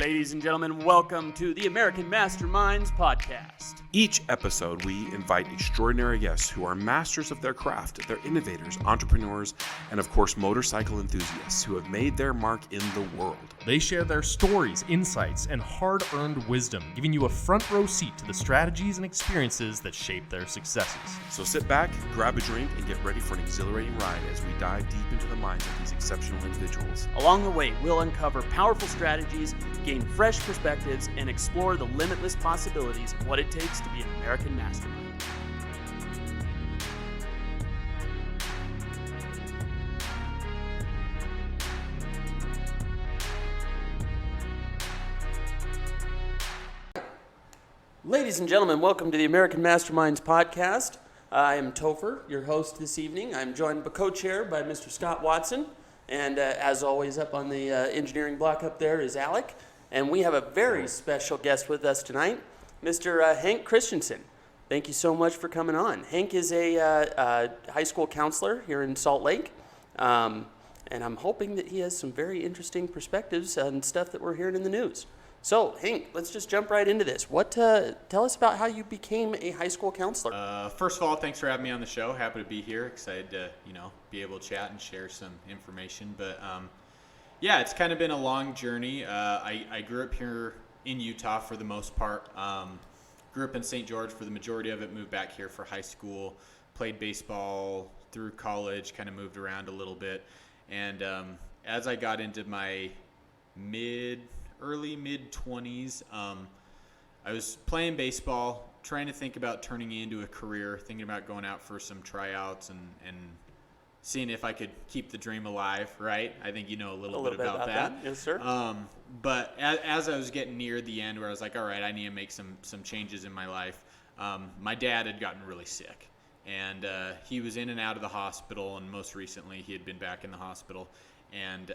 Ladies and gentlemen, welcome to the American Masterminds Podcast. Each episode, we invite extraordinary guests who are masters of their craft. They're innovators, entrepreneurs, and of course, motorcycle enthusiasts who have made their mark in the world. They share their stories, insights, and hard-earned wisdom, giving you a front row seat to the strategies and experiences that shape their successes. So sit back, grab a drink, and get ready for an exhilarating ride as we dive deep into the minds of these exceptional individuals. Along the way, we'll uncover powerful strategies, gain fresh perspectives, and explore the limitless possibilities of what it takes to be an American mastermind. Ladies and gentlemen, welcome to the American Masterminds Podcast. I am Topher, your host this evening. I'm joined by co-chair by Mr. Scott Watson. And as always, up on the engineering block up there is Alec. And we have a very special guest with us tonight, Mr. Hank Christensen. Thank you so much for coming on. Hank is a high school counselor here in Salt Lake. And I'm hoping that he has some very interesting perspectives on stuff that we're hearing in the news. So, Hank, let's just jump right into this. Tell us about how you became a high school counselor. First of all, thanks for having me on the show. Happy to be here. Excited to, be able to chat and share some information. But yeah, it's kind of been a long journey. I grew up here in Utah for the most part. Grew up in St. George for the majority of it. Moved back here for high school. Played baseball through college. Kind of moved around a little bit. And as I got into my early mid-20s, I was playing baseball, trying to think about turning it into a career, thinking about going out for some tryouts and seeing if I could keep the dream alive, right? I think you know a little bit about that. Yes, sir. But as I was getting near the end where I was like, all right, I need to make some changes in my life, my dad had gotten really sick. And he was in and out of the hospital, and most recently he had been back in the hospital. And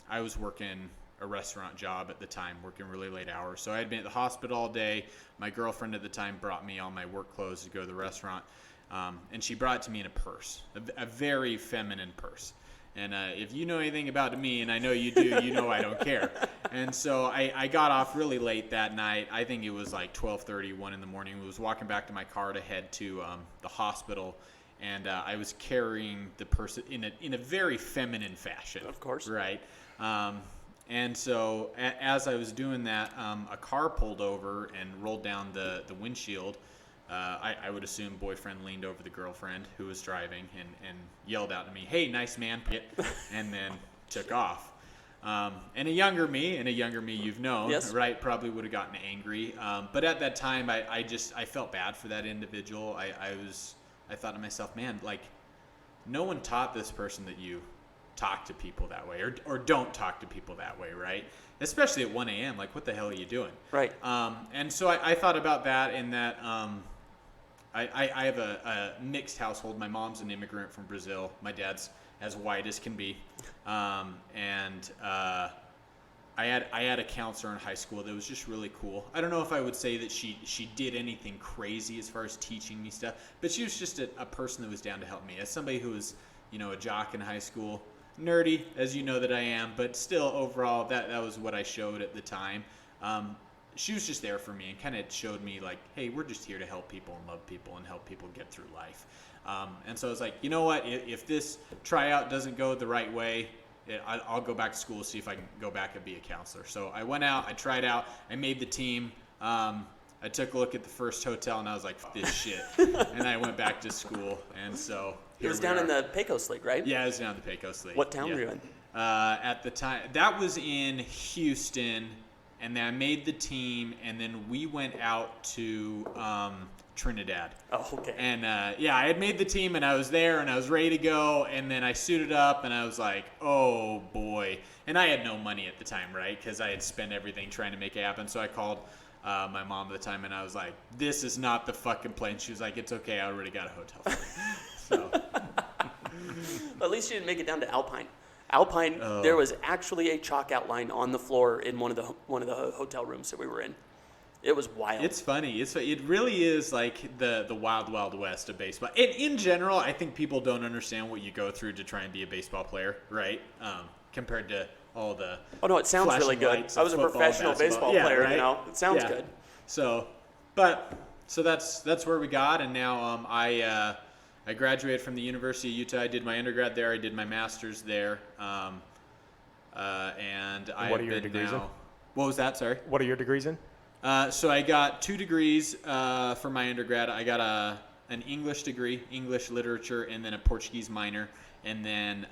I was working a restaurant job at the time, working really late hours. So I had been at the hospital all day. My girlfriend at the time brought me all my work clothes to go to the restaurant. And she brought it to me in a purse, a very feminine purse. And if you know anything about me, and I know you do, you know I don't care. And so I got off really late that night. I think it was like 12:30, 1 in the morning. I was walking back to my car to head to the hospital. And I was carrying the purse in a very feminine fashion. Of course. Right. And so as I was doing that, a car pulled over and rolled down the windshield. I would assume boyfriend leaned over the girlfriend who was driving and yelled out to me, "Hey, nice man," and then took off. And a younger me you've known, yes, right, probably would have gotten angry. But at that time, I felt bad for that individual. I thought to myself, man, like, no one taught this person that you talk to people that way or don't talk to people that way, right? Especially at 1 a.m. Like, what the hell are you doing? Right. And so I thought about that in that I have a mixed household. My mom's an immigrant from Brazil. My dad's as white as can be. And I had a counselor in high school that was just really cool. I don't know if I would say that she did anything crazy as far as teaching me stuff, but she was just a person that was down to help me. As somebody who was, a jock in high school, nerdy, as you know that I am, but still overall that was what I showed at the time. She was just there for me and kind of showed me like, hey, we're just here to help people and love people and help people get through life. And so I was like, you know what, if this tryout doesn't go the right way, I'll go back to school, see if I can go back and be a counselor. So I went out, I tried out, I made the team. I took a look at the first hotel and I was like, "Fuck this shit," and I went back to school. And so it was down in the Pecos League, right? Yeah, it was down in the Pecos League. What town were you in? At the time, that was in Houston, and then I made the team, and then we went out to Trinidad. Oh, okay. And I had made the team, and I was there, and I was ready to go, and then I suited up, and I was like, oh boy. And I had no money at the time, right? Because I had spent everything trying to make it happen. So I called my mom at the time, and I was like, this is not the fucking plane. She was like, it's okay, I already got a hotel for you. So. At least you didn't make it down to Alpine. There was actually a chalk outline on the floor in one of the hotel rooms that we were in. It was wild. It's funny. It really is like the wild, wild west of baseball. In general, I think people don't understand what you go through to try and be a baseball player, right? Compared to all the. Oh no, it sounds flashing really good. lights I of was a football, professional basketball. baseball player, right? you know. It sounds Yeah. good. So that's where we got, and now I graduated from the University of Utah. I did my undergrad there. I did my master's there, and what are your been degrees in? now. What was that? Sorry. What are your degrees in? So I got 2 degrees for my undergrad. I got an English degree, English literature, and then a Portuguese minor, and then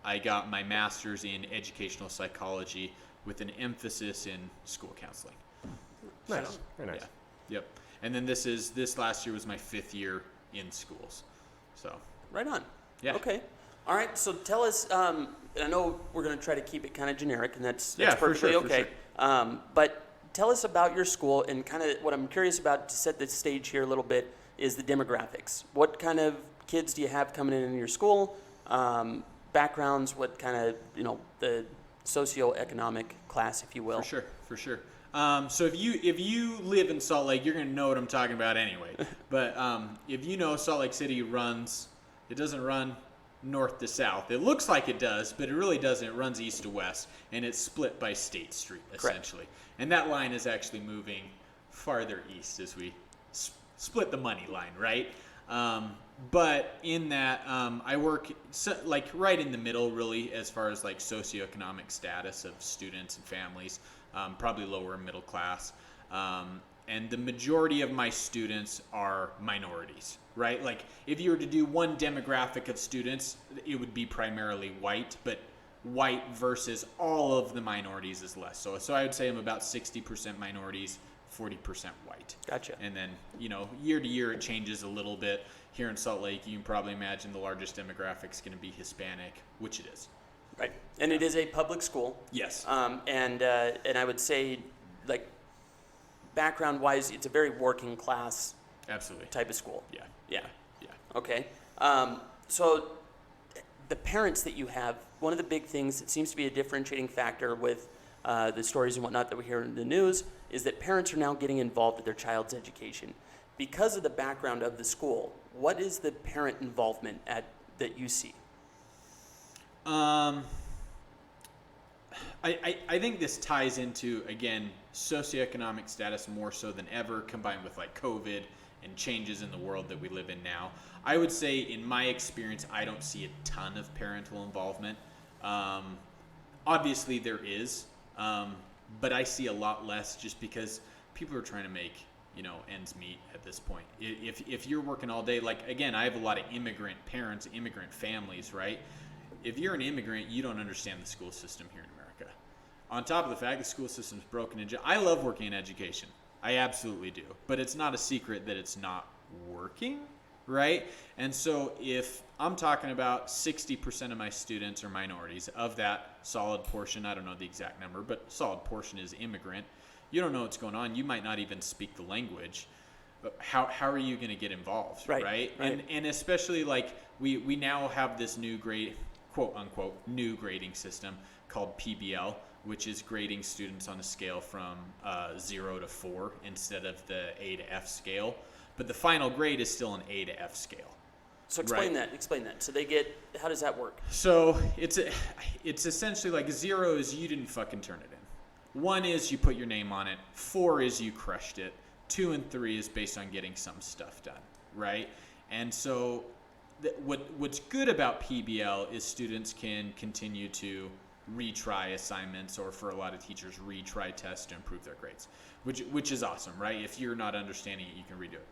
I got my master's in educational psychology with an emphasis in school counseling. Nice. So, Very nice. yeah, yep. And then this last year was my 5th year in schools. So Right on. Yeah. Okay. All right. So tell us. And I know we're going to try to keep it kind of generic, and that's Yeah, for perfectly sure, for okay. But tell us about your school, and kind of what I'm curious about to set the stage here a little bit is the demographics. What kind of kids do you have coming in your school? Backgrounds? What kind of the socioeconomic class, if you will? For sure. So if you live in Salt Lake, you're gonna know what I'm talking about anyway. But if you know Salt Lake City it doesn't run north to south. It looks like it does, but it really doesn't. It runs east to west, and it's split by State Street essentially. And that line is actually moving farther east as we split the money line, right? But in that, I work right in the middle, really, as far as like socioeconomic status of students and families. Probably lower middle class. And the majority of my students are minorities, right? Like if you were to do one demographic of students, it would be primarily white, but white versus all of the minorities is less. So I would say I'm about 60% minorities, 40% white. Gotcha. And then, year to year it changes a little bit. Here in Salt Lake, you can probably imagine the largest demographic is going to be Hispanic, which it is. Right. And it is a public school. Yes. And I would say, like, background-wise, it's a very working class Absolutely. type of school. Yeah. Yeah. Yeah. Okay. So the parents that you have, one of the big things that seems to be a differentiating factor with the stories and whatnot that we hear in the news is that parents are now getting involved with their child's education. Because of the background of the school, what is the parent involvement that you see? I think this ties into, again, socioeconomic status more so than ever, combined with like COVID and changes in the world that we live in now. I would say, in my experience, I don't see a ton of parental involvement. Obviously, there is, but I see a lot less just because people are trying to make ends meet at this point. If you're working all day, like again, I have a lot of immigrant parents, immigrant families, right? If you're an immigrant, you don't understand the school system here in America. On top of the fact the school system's broken I love working in education. I absolutely do. But it's not a secret that it's not working, right? And so if I'm talking about 60% of my students are minorities, of that solid portion, I don't know the exact number, but solid portion is immigrant. You don't know what's going on. You might not even speak the language. How are you going to get involved, right? And especially like we now have this new grade, quote unquote, new grading system called PBL, which is grading students on a scale from 0 to 4 instead of the A to F scale. But the final grade is still an A to F scale. So explain that. So how does that work? So it's essentially like 0 is you didn't fucking turn it in. 1 is you put your name on it. 4 is you crushed it. 2 and 3 is based on getting some stuff done, right? And so what's good about PBL is students can continue to retry assignments, or for a lot of teachers, retry tests to improve their grades, which is awesome, right? If you're not understanding it, you can redo it.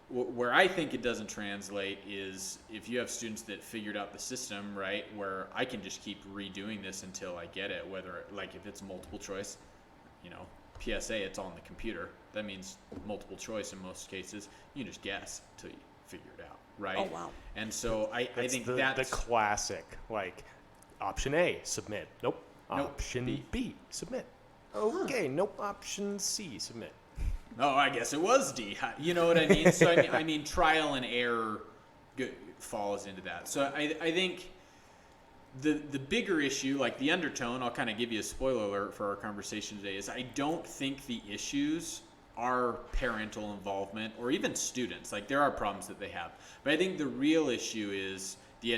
Where I think it doesn't translate is if you have students that figured out the system, right, where I can just keep redoing this until I get it, whether, like, if it's multiple choice, PSA, it's all on the computer. That means multiple choice in most cases. You can just guess until you figure it out, right? Oh, wow. And so I think the that's classic, like, option A, submit. Nope. Nope. Option B, submit. Okay, nope. Option C, submit. Oh, I guess it was D. You know what I mean? So I mean, trial and error falls into that. So I think the bigger issue, like the undertone, I'll kind of give you a spoiler alert for our conversation today, is I don't think the issues are parental involvement or even students. Like, there are problems that they have. But I think the real issue is the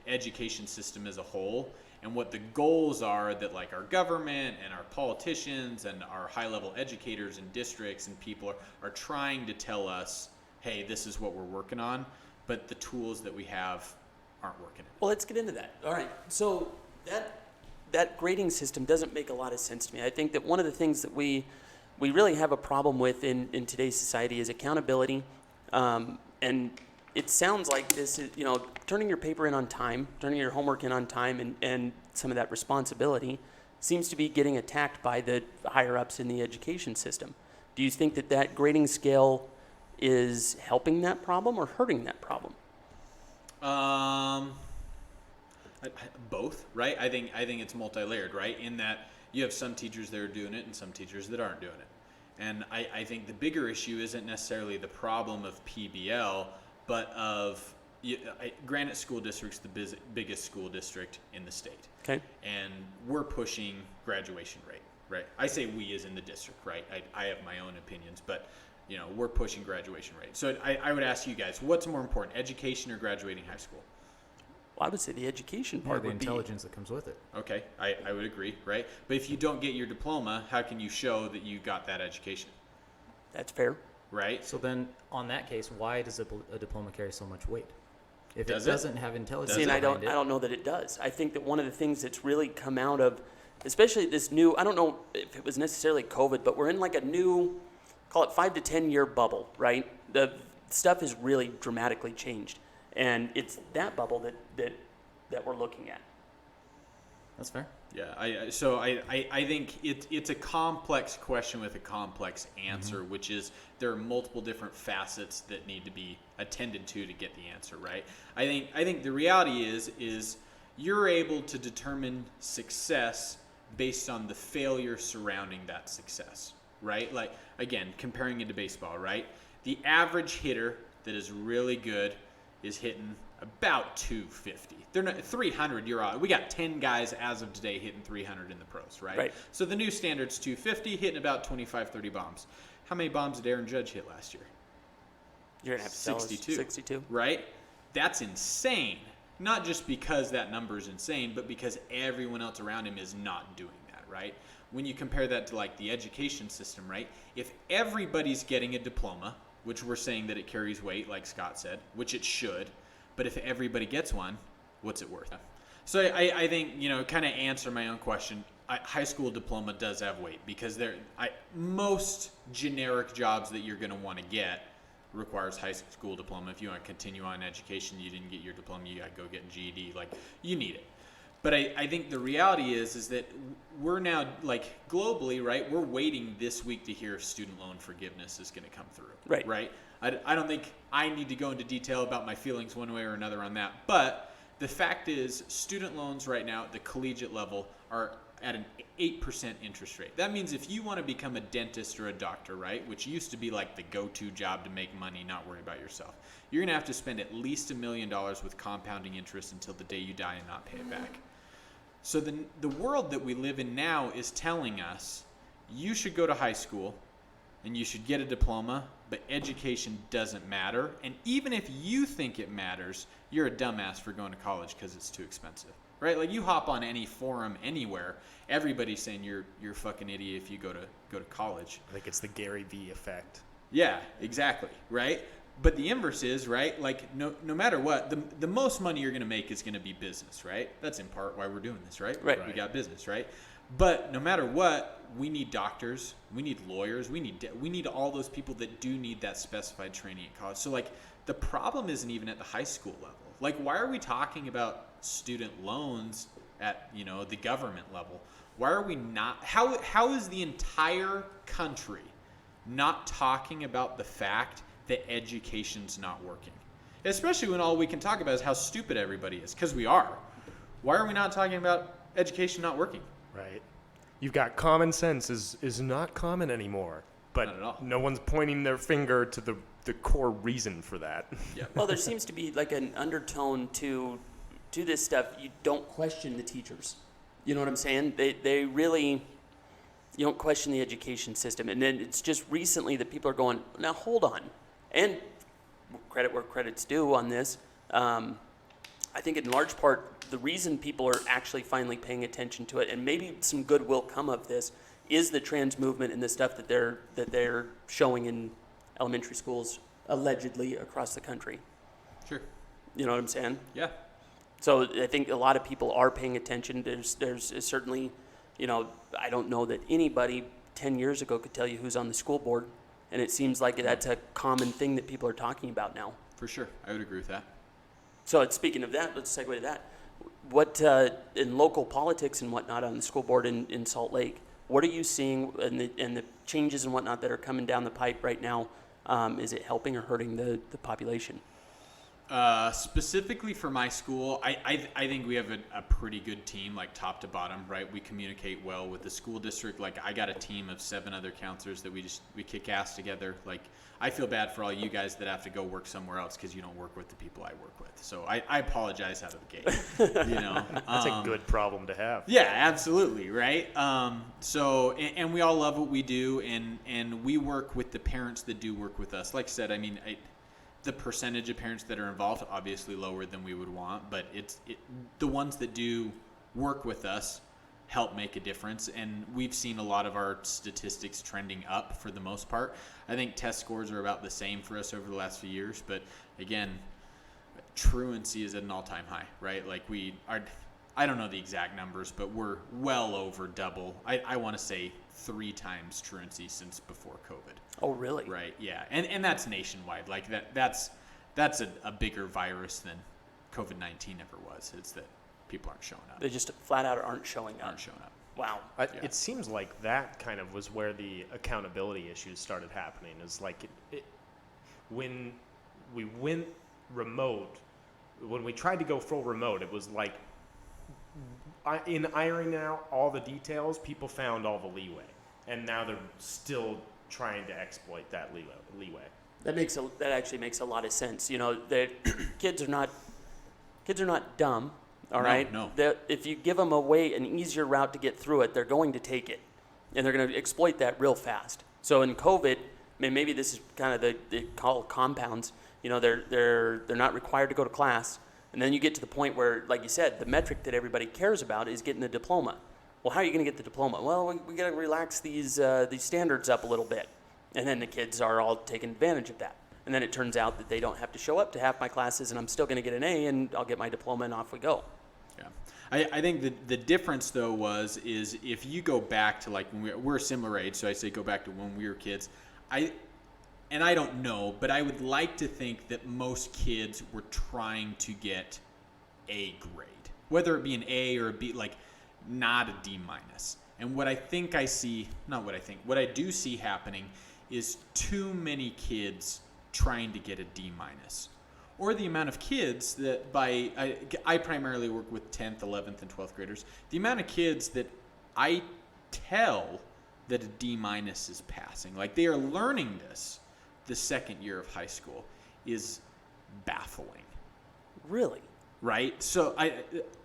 education system as a whole and what the goals are that like our government and our politicians and our high-level educators and districts and people are trying to tell us, hey, this is what we're working on, but the tools that we have aren't working. Well, let's get into that. All right. So that grading system doesn't make a lot of sense to me. I think that one of the things that we really have a problem with in today's society is accountability. And it sounds like this is, turning your paper in on time, turning your homework in on time, and some of that responsibility seems to be getting attacked by the higher-ups in the education system. Do you think that grading scale is helping that problem or hurting that problem? Both, right? I think it's multi-layered, right? In that you have some teachers that are doing it and some teachers that aren't doing it. And I think the bigger issue isn't necessarily the problem of PBL, but of Granite School District's the biggest school district in the state. Okay. And we're pushing graduation rate, right? I say we as in the district, right? I have my own opinions, but we're pushing graduation rate. So I would ask you guys, what's more important, education or graduating high school? Well, I would say the education part the would be intelligence that comes with it. Okay, I would agree, right? But if you don't get your diploma, how can you show that you got that education? That's fair. Right? So then, on that case, why does a diploma carry so much weight? If Does it it? doesn't have intelligence See, and I behind don't know that it does. I think that one of the things that's really come out of, especially this new, I don't know if it was necessarily COVID, but we're in like a new, call it 5 to 10 year bubble, right? The stuff has really dramatically changed, and it's that bubble that we're looking at. That's fair. Yeah, I think it's a complex question with a complex answer, which is there are multiple different facets that need to be attended to get the answer, right? I think the reality is you're able to determine success based on the failure surrounding that success, right? Like, again, comparing it to baseball, right? The average hitter that is really good is hitting about 250. They're not 300. You're on. We got 10 guys as of today hitting 300 in the pros, right? Right. So the new standard's 250, hitting about 25, 30 bombs. How many bombs did Aaron Judge hit last year? You're gonna have to tell us 62. Right? That's insane. Not just because that number is insane, but because everyone else around him is not doing that, right? When you compare that to like the education system, right? If everybody's getting a diploma, which we're saying that it carries weight, like Scott said, which it should, but if everybody gets one, what's it worth? So I think, kind of answer my own question. High school diploma does have weight because most generic jobs that you're going to want to get requires high school diploma. If you want to continue on education, you didn't get your diploma, you got to go get a GED. Like, you need it. But I think the reality is that we're now, like, globally, right, we're waiting this week to hear if student loan forgiveness is going to come through. Right. I don't think I need to go into detail about my feelings one way or another on that. But the fact is, student loans right now at the collegiate level are at an 8% interest rate. That means if you want to become a dentist or a doctor, right, which used to be like the go-to job to make money, not worry about yourself, you're going to have to spend at least $1 million with compounding interest until the day you die and not pay it back. So the world that we live in now is telling us you should go to high school and you should get a diploma, but education doesn't matter. And even if you think it matters, you're a dumbass for going to college because it's too expensive, right? Like, you hop on any forum anywhere, everybody's saying you're a fucking idiot if you go to college. I think it's the Gary Vee effect. Yeah, exactly, right? But the inverse is, right, like, no matter what, the most money you're going to make is going to be business, right? That's in part why we're doing this, right? Right. We got business, right? But no matter what, we need doctors, we need lawyers, we need all those people that do need that specified training at college. So, like, the problem isn't even at the high school level. Like, why are we talking about student loans at, the government level? Why are we not? How is the entire country not talking about the fact that education's not working? Especially when all we can talk about is how stupid everybody is, because we are. Why are we not talking about education not working? Right. You've got common sense is not common anymore, but Not at all. no one's pointing their finger to the core reason for that. Yeah. Well, there seems to be like an undertone to this stuff. You don't question the teachers. You know what I'm saying? They really, you don't question the education system. And then it's just recently that people are going, now hold on. And credit where credit's due on this. I think in large part the reason people are actually finally paying attention to it, and maybe some good will come of this, is the trans movement and the stuff that they're showing in elementary schools allegedly across the country. Sure. You know what I'm saying? Yeah. So I think a lot of people are paying attention. There's certainly, I don't know that anybody 10 years ago could tell you who's on the school board, and it seems like that's a common thing that people are talking about now. For sure. I would agree with that. So speaking of that, let's segue to that. What in local politics and whatnot on the school board in Salt Lake, what are you seeing and the changes and whatnot that are coming down the pipe right now? Is it helping or hurting the population? Specifically for my school, I think we have a pretty good team, like top to bottom, right? We communicate well with the school district. Like I got a team of 7 other counselors that we kick ass together. Like I feel bad for all you guys that have to go work somewhere else because you don't work with the people I work with. So I apologize out of the gate. That's a good problem to have. Yeah, absolutely, right? So we all love what we do, and we work with the parents that do work with us. Like I said, I mean, the percentage of parents that are involved obviously lower than we would want, but the ones that do work with us help make a difference, and we've seen a lot of our statistics trending up for the most part. I think test scores are about the same for us over the last few years, but again, truancy is at an all-time high, right? Like I don't know the exact numbers, but we're well over double. I want to say 3 times truancy since before COVID. Oh, really? Right, yeah. And that's nationwide. Like that's a bigger virus than COVID-19 ever was. It's that people aren't showing up. They just flat out aren't showing up. Wow. It seems like that kind of was where the accountability issues started happening. Is like when we went remote, when we tried to go full remote, it was like in ironing out all the details, people found all the leeway, and now they're still trying to exploit that leeway. That actually makes a lot of sense. That kids are not dumb. All right. No. If you give them an easier route to get through it, they're going to take it, and they're going to exploit that real fast. So in COVID, maybe this is kind of they call compounds. They're not required to go to class, and then you get to the point where, like you said, the metric that everybody cares about is getting the diploma. Well, how are you going to get the diploma? Well, we got to relax these standards up a little bit, and then the kids are all taking advantage of that. And then it turns out that they don't have to show up to half my classes, and I'm still going to get an A, and I'll get my diploma, and off we go. Yeah, I think the difference though is if you go back to like when we're a similar age, so I say go back to when we were kids. I don't know, but I would like to think that most kids were trying to get a grade, whether it be an A or a B, like not a D minus. And what I do see happening is too many kids trying to get a D minus, or the amount of kids that I primarily work with 10th, 11th, and 12th graders. The amount of kids that I tell that a D minus is passing, like they are learning this the second year of high school, is baffling. Really? Right? So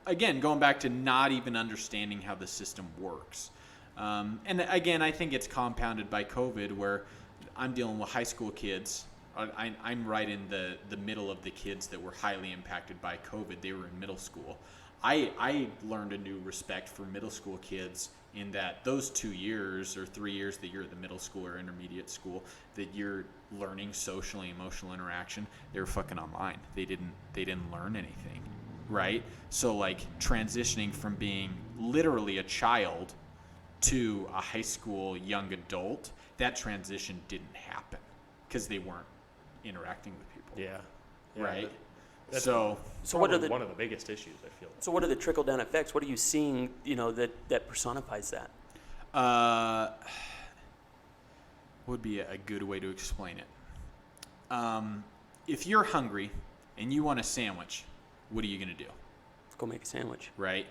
again, going back to not even understanding how the system works. And again, I think it's compounded by COVID, where I'm dealing with high school kids. I'm right in the middle of the kids that were highly impacted by COVID. They were in middle school. I learned a new respect for middle school kids in that those 2 years or 3 years that you're at the middle school or intermediate school, that you're learning social and emotional interaction, they were fucking online. They didn't learn anything, right? So like transitioning from being literally a child to a high school young adult, that transition didn't happen because they weren't interacting with people. Yeah. Right? That's So what are one of the biggest issues, I feel. So what are the trickle-down effects? What are you seeing, that personifies that? would be a good way to explain it. If you're hungry and you want a sandwich, what are you going to do? Go make a sandwich. Right?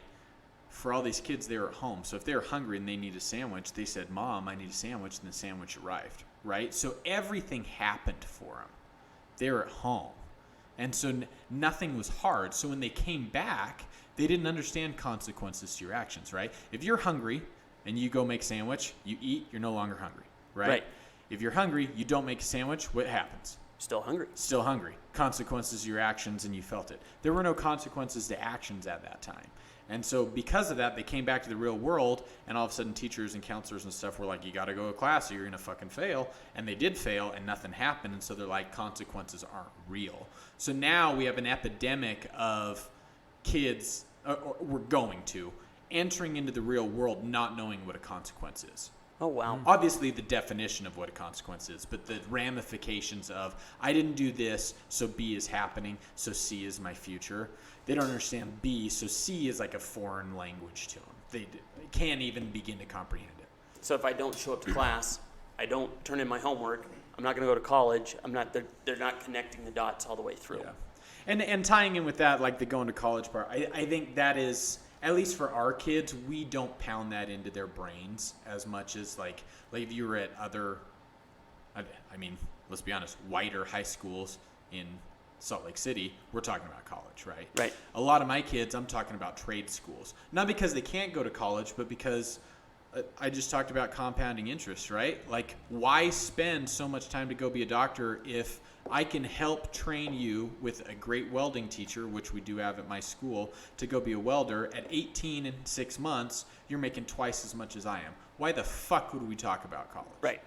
For all these kids, they were at home. So if they were hungry and they need a sandwich, they said, "Mom, I need a sandwich," and the sandwich arrived. Right? So everything happened for them. They were at home. And so nothing was hard. So when they came back, they didn't understand consequences to your actions, right? If you're hungry and you go make a sandwich, you eat, you're no longer hungry, right? Right. If you're hungry, you don't make a sandwich, what happens? Still hungry. Still hungry. Consequences to your actions, and you felt it. There were no consequences to actions at that time. And so because of that, they came back to the real world, and all of a sudden teachers and counselors and stuff were like, you got to go to class or you're going to fucking fail. And they did fail, and nothing happened. And so they're like, consequences aren't real. So now we have an epidemic of kids, or we're going to, entering into the real world not knowing what a consequence is. Oh, wow. Obviously the definition of what a consequence is, but the ramifications of, I didn't do this, so B is happening, so C is my future. They don't understand B, so C is like a foreign language to them. They can't even begin to comprehend it. So if I don't show up to class, I don't turn in my homework, I'm not going to go to college, they're not connecting the dots all the way through. Yeah. And tying in with that, like the going to college part, I think that is, at least for our kids, we don't pound that into their brains as much as like if you were at other, I mean, let's be honest, whiter high schools in Salt Lake City, we're talking about college, right? Right. A lot of my kids, I'm talking about trade schools. Not because they can't go to college, but because I just talked about compounding interest, right? Like, why spend so much time to go be a doctor if I can help train you with a great welding teacher, which we do have at my school, to go be a welder. At 18 and 6 months, you're making twice as much as I am. Why the fuck would we talk about college? Right.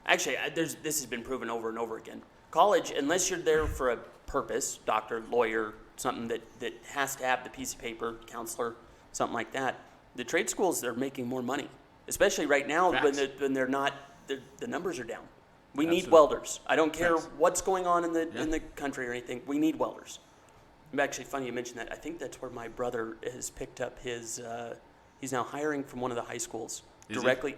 Actually, this has been proven over and over again. College, unless you're there for a purpose, doctor, lawyer, something that has to have the piece of paper, counselor, something like that, the trade schools, they're making more money, especially right now when they're not, the numbers are down. We need welders. I don't care what's going on in the country or anything. We need welders. It's actually funny you mentioned that. I think that's where my brother has picked up his. He's now hiring from one of the high schools directly.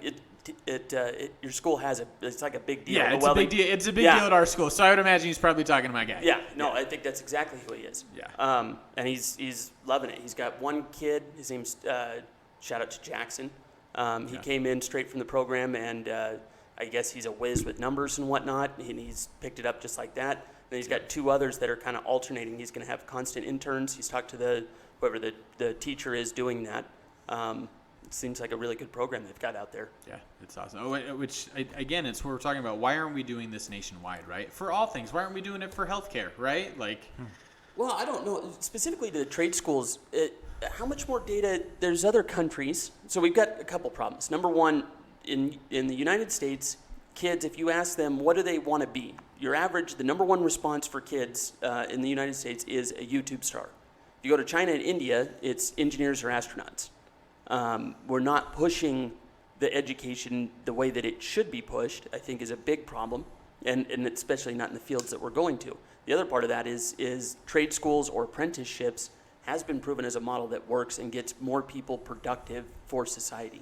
Your school has it's like a big deal. Yeah, it's a big deal. It's a big deal at our school. So I would imagine he's probably talking to my guy. Yeah, no, I think that's exactly who he is. Yeah. And he's loving it. He's got one kid. His name's shout out to Jackson. He came in straight from the program, and I guess he's a whiz with numbers and whatnot, and he's picked it up just like that. Then he's got two others that are kind of alternating. He's going to have constant interns. He's talked to whoever the teacher is doing that. It seems like a really good program they've got out there. Yeah, it's awesome. Which, again, it's what we're talking about. Why aren't we doing this nationwide, right? For all things. Why aren't we doing it for healthcare, right? Like, Well, I don't know. Specifically to the trade schools, how much more data? There's other countries. So we've got a couple problems. Number one, in the United States, kids, if you ask them what do they want to be, the number one response for kids in the United States is a YouTube star. If you go to China and India, it's engineers or astronauts. We're not pushing the education the way that it should be pushed, I think is a big problem, and especially not in the fields that we're going to. The other part of that is trade schools or apprenticeships has been proven as a model that works and gets more people productive for society.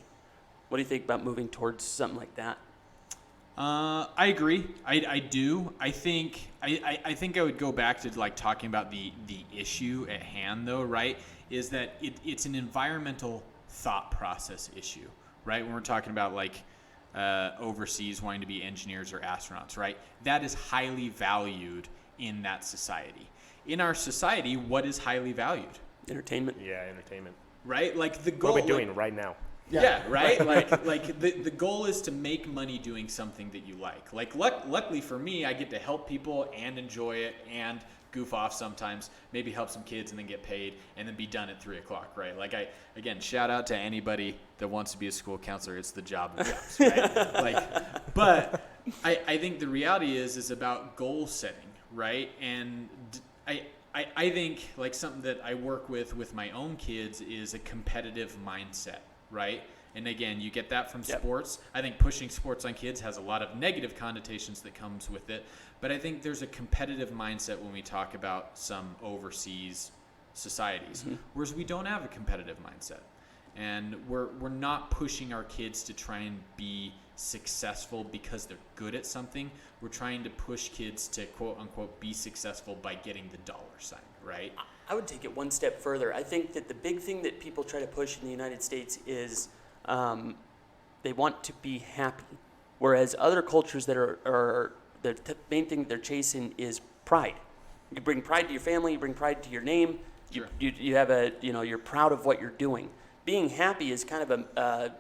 What do you think about moving towards something like that? I agree. I do. I think I would go back to like talking about the issue at hand, though, right? Is that it's an environmental thought process issue, right? When we're talking about like overseas wanting to be engineers or astronauts, right? That is highly valued in that society. In our society, what is highly valued? Entertainment. Yeah, entertainment. Right? Like the goal. What are we doing right now? Yeah, right? like the goal is to make money doing something that you like. Like luckily for me, I get to help people and enjoy it and goof off sometimes, maybe help some kids and then get paid and then be done at 3:00, right? Like again, shout out to anybody that wants to be a school counselor. It's the job of jobs, right? But I think the reality is about goal setting, right? And I think like something that I work with my own kids is a competitive mindset, right? And again, you get that from sports. I think pushing sports on kids has a lot of negative connotations that comes with it. But I think there's a competitive mindset when we talk about some overseas societies, whereas we don't have a competitive mindset. And we're not pushing our kids to try and be successful because they're good at something. We're trying to push kids to quote unquote be successful by getting the dollar sign, right? I would take it one step further. I think that the big thing that people try to push in the United States is they want to be happy, whereas other cultures that are the main thing they're chasing is pride. You bring pride to your family, you bring pride to your name. Sure. You have you're proud of what you're doing. Being happy is kind of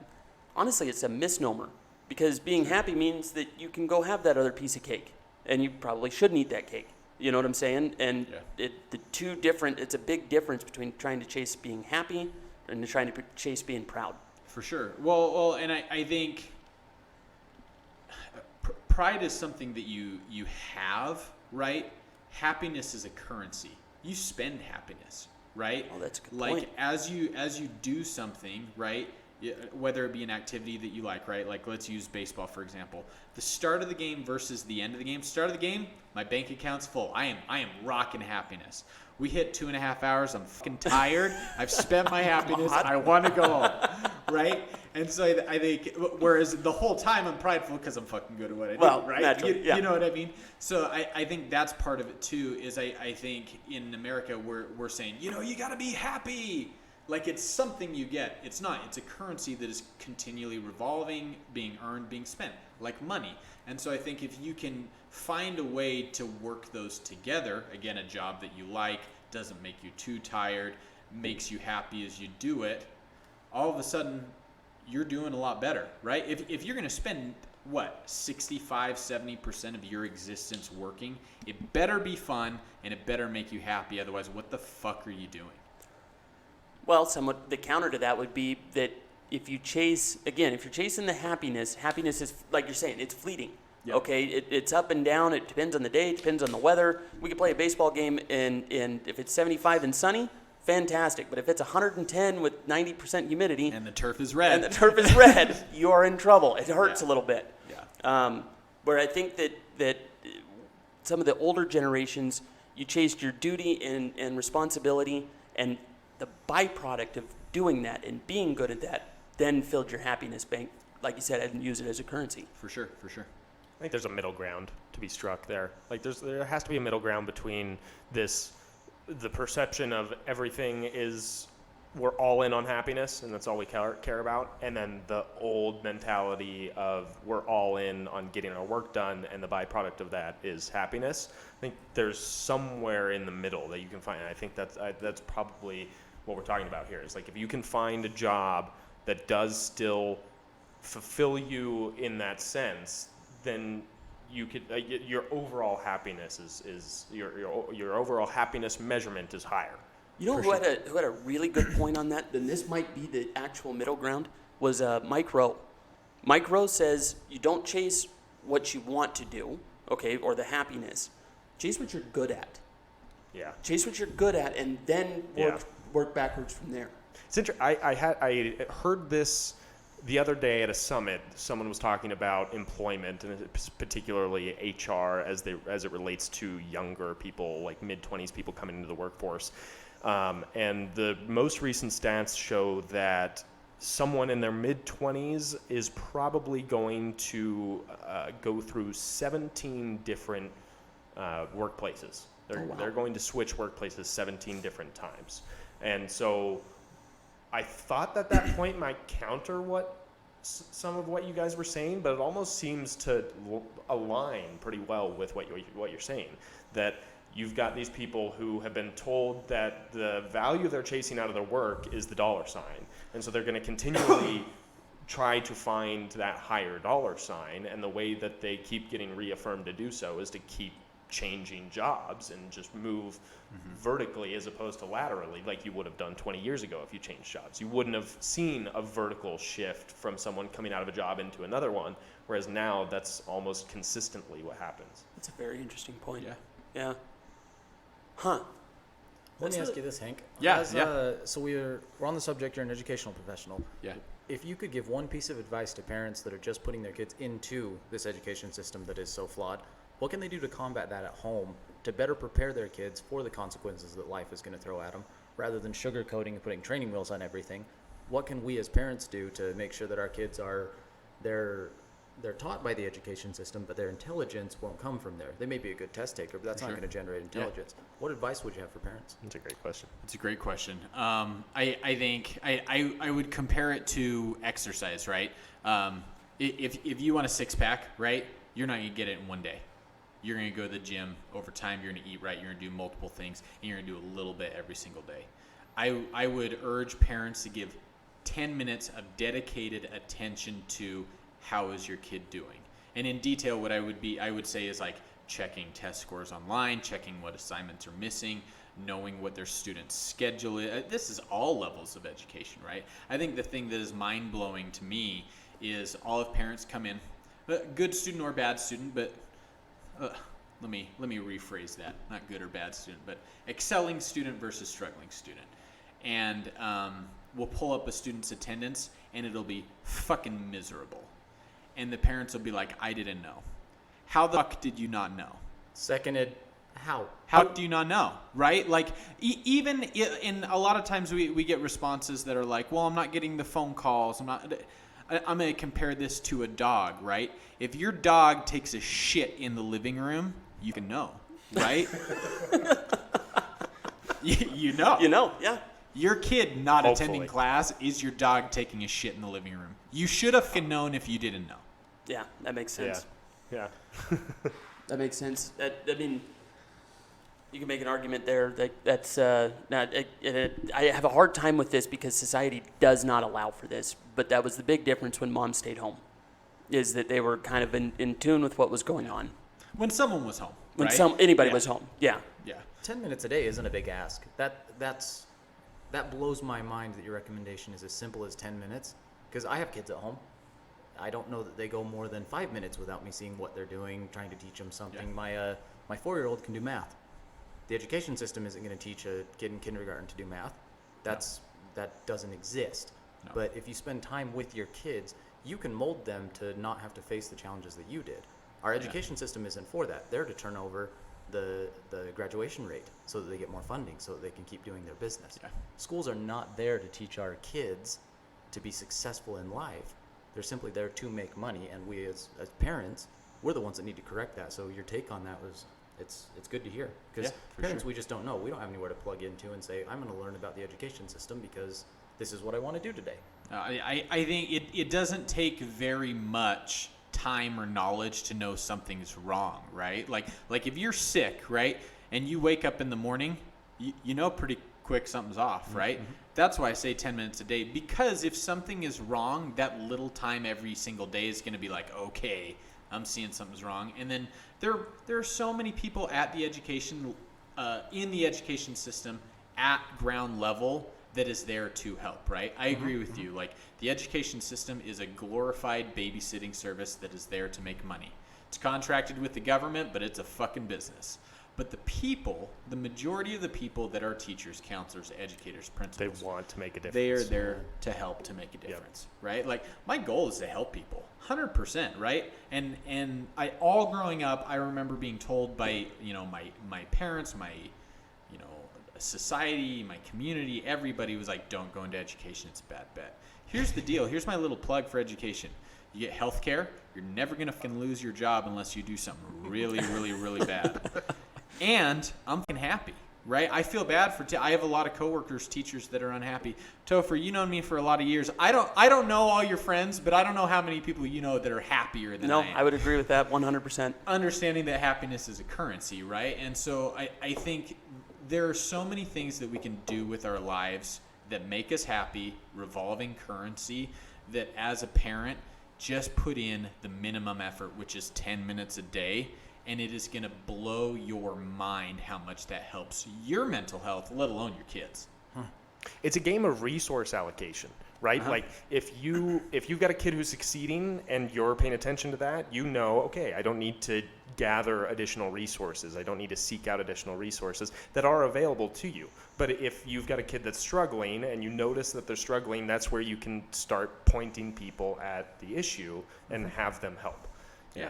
honestly, it's a misnomer, because being happy means that you can go have that other piece of cake. and you probably shouldn't eat that cake. You know what I'm saying? And Yeah. it's a big difference between trying to chase being happy and trying to chase being proud. For sure. Well, and I think pride is something that you have, right? Happiness is a currency. You spend happiness, right? Oh, that's a good like point. as you do something, right? Whether it be an activity that you like, right? Like let's use baseball for example. The start of the game versus the end of the game. Start of the game, my bank account's full. I am rocking happiness. We hit 2.5 hours. I'm fucking tired. I've spent my happiness. I want to go home, right? And so I think, whereas the whole time I'm prideful because I'm fucking good at what I do, right? Naturally, You know what I mean? So I think that's part of it too. Is I think in America we're saying, you got to be happy. Like it's something you get. It's not. It's a currency that is continually revolving, being earned, being spent, like money. And so I think if you can find a way to work those together, again, a job that you like, doesn't make you too tired, makes you happy as you do it, all of a sudden you're doing a lot better, right? If you're going to spend, 65-70% of your existence working, it better be fun and it better make you happy. Otherwise, what the fuck are you doing? Well, somewhat the counter to that would be that if you're chasing the happiness is, like you're saying, it's fleeting. Yep. Okay, it's up and down. It depends on the day. It depends on the weather. We could play a baseball game, and if it's 75 and sunny, fantastic. But if it's 110 with 90% humidity And the turf is red. you are in trouble. It hurts a little bit. Yeah. Where I think that some of the older generations, you chased your duty and responsibility, and the byproduct of doing that and being good at that then filled your happiness bank, like you said, and use it as a currency. For sure. I think there's a middle ground to be struck there. Like there has to be a middle ground between the perception of everything is we're all in on happiness and that's all we care about, and then the old mentality of we're all in on getting our work done and the byproduct of that is happiness. I think there's somewhere in the middle that you can find. And I think that's probably what we're talking about here. Is like if you can find a job that does still fulfill you in that sense, then you could your overall happiness is your overall happiness measurement is higher. You know who had a really good point on that? Then this might be the actual middle ground. Was Mike Rowe. Mike Rowe says you don't chase what you want to do, okay, or the happiness. Chase what you're good at. Yeah. Chase what you're good at, and then work backwards from there. It's interesting. I heard this the other day at a summit. Someone was talking about employment and particularly HR as it relates to younger people, like mid-20s people coming into the workforce. And the most recent stats show that someone in their mid-20s is probably going to go through 17 different workplaces. They're going to switch workplaces 17 different times. And so I thought that point might counter some of what you guys were saying, but it almost seems to align pretty well with what you're saying, that you've got these people who have been told that the value they're chasing out of their work is the dollar sign. And so they're going to continually try to find that higher dollar sign. And the way that they keep getting reaffirmed to do so is to keep changing jobs and just move vertically as opposed to laterally, like you would have done 20 years ago if you changed jobs. You wouldn't have seen a vertical shift from someone coming out of a job into another one, whereas now that's almost consistently what happens. That's a very interesting point. Yeah. Huh. Let me ask you this, Hank. Yeah. So we're on the subject. You're an educational professional. Yeah. If you could give one piece of advice to parents that are just putting their kids into this education system that is so flawed, what can they do to combat that at home to better prepare their kids for the consequences that life is going to throw at them, rather than sugarcoating and putting training wheels on everything? What can we as parents do to make sure that our kids they're taught by the education system, but their intelligence won't come from there? They may be a good test taker, but that's not going to generate intelligence. Yeah. What advice would you have for parents? That's a great question. It's a great question. I think I would compare it to exercise, right? If you want a six-pack, right, you're not going to get it in one day. You're going to go to the gym over time. You're going to eat right. You're going to do multiple things, and you're going to do a little bit every single day. I would urge parents to give 10 minutes of dedicated attention to how is your kid doing. And in detail, what I would say is like checking test scores online, checking what assignments are missing, knowing what their student's schedule is. This is all levels of education, right? I think the thing that is mind-blowing to me is all of parents come in, good student or bad student, but let me rephrase that. Not good or bad student, but excelling student versus struggling student. And we'll pull up a student's attendance, and it'll be fucking miserable. And the parents will be like, I didn't know. How the fuck did you not know? Seconded, how? How do you not know, right? Like, even in a lot of times we get responses that are like, well, I'm not getting the phone calls. I'm going to compare this to a dog, right? If your dog takes a shit in the living room, you can know, right? you know. You know, yeah. Your kid not Hopefully. attending class is your dog taking a shit in the living room. You should have known if you didn't know. Yeah, that makes sense. Yeah. That makes sense. I mean, you can make an argument there that's not. I have a hard time with this because society does not allow for this. But that was the big difference when mom stayed home, is that they were kind of in tune with what was going on. When someone was home, When right? anybody Yeah. was home, yeah. Yeah. 10 minutes a day isn't a big ask. That blows my mind that your recommendation is as simple as 10 minutes, because I have kids at home. I don't know that they go more than 5 minutes without me seeing what they're doing, trying to teach them something. Yeah. My 4-year-old can do math. The education system isn't going to teach a kid in kindergarten to do math. That doesn't exist. No. But if you spend time with your kids, you can mold them to not have to face the challenges that you did. Our education system isn't for that. They're to turn over the graduation rate so that they get more funding, so that they can keep doing their business. Yeah. Schools are not there to teach our kids to be successful in life. They're simply there to make money, and we as parents, we're the ones that need to correct that. So your take on that was, it's good to hear, because Yeah, for parents, sure. we just don't know. We don't have anywhere to plug into and say, I'm going to learn about the education system because this is what I want to do today. I think it doesn't take very much time or knowledge to know something's wrong, right? Like if you're sick, right, and you wake up in the morning, you know pretty quick something's off, right? Mm-hmm. That's why I say 10 minutes a day, because if something is wrong, that little time every single day is going to be like, okay, I'm seeing something's wrong. And then there are so many people at the education, in the education system at ground level that is there to help, right? I agree with you. Like, the education system is a glorified babysitting service that is there to make money. It's contracted with the government, but it's a fucking business. But the people, the majority of the people that are teachers, counselors, educators, They principals, want to make a difference. they are there to help, to make a difference, right? Like, my goal is to help people, 100%, right? And I, all growing up, I remember being told by, my parents, my, society, my community, everybody was like, don't go into education, it's a bad bet. Here's the deal. Here's my little plug for education. You get health care, you're never going to fucking lose your job unless you do something really, really, really bad. And I'm fucking happy, right? I feel bad for, I have a lot of coworkers, teachers that are unhappy. Topher, you known me for a lot of years. I don't know all your friends, but I don't know how many people you know that are happier than I am. I would agree with that 100%. Understanding that happiness is a currency, right? And so I think there are so many things that we can do with our lives that make us happy, revolving currency, that as a parent, just put in the minimum effort, which is 10 minutes a day, and it is going to blow your mind how much that helps your mental health, let alone your kids. It's a game of resource allocation, right? Like if you've got a kid who's succeeding and you're paying attention to that, okay, I don't need to gather additional resources. I don't need to seek out additional resources that are available to you. But if you've got a kid that's struggling and you notice that they're struggling, that's where you can start pointing people at the issue and have them help. Yeah.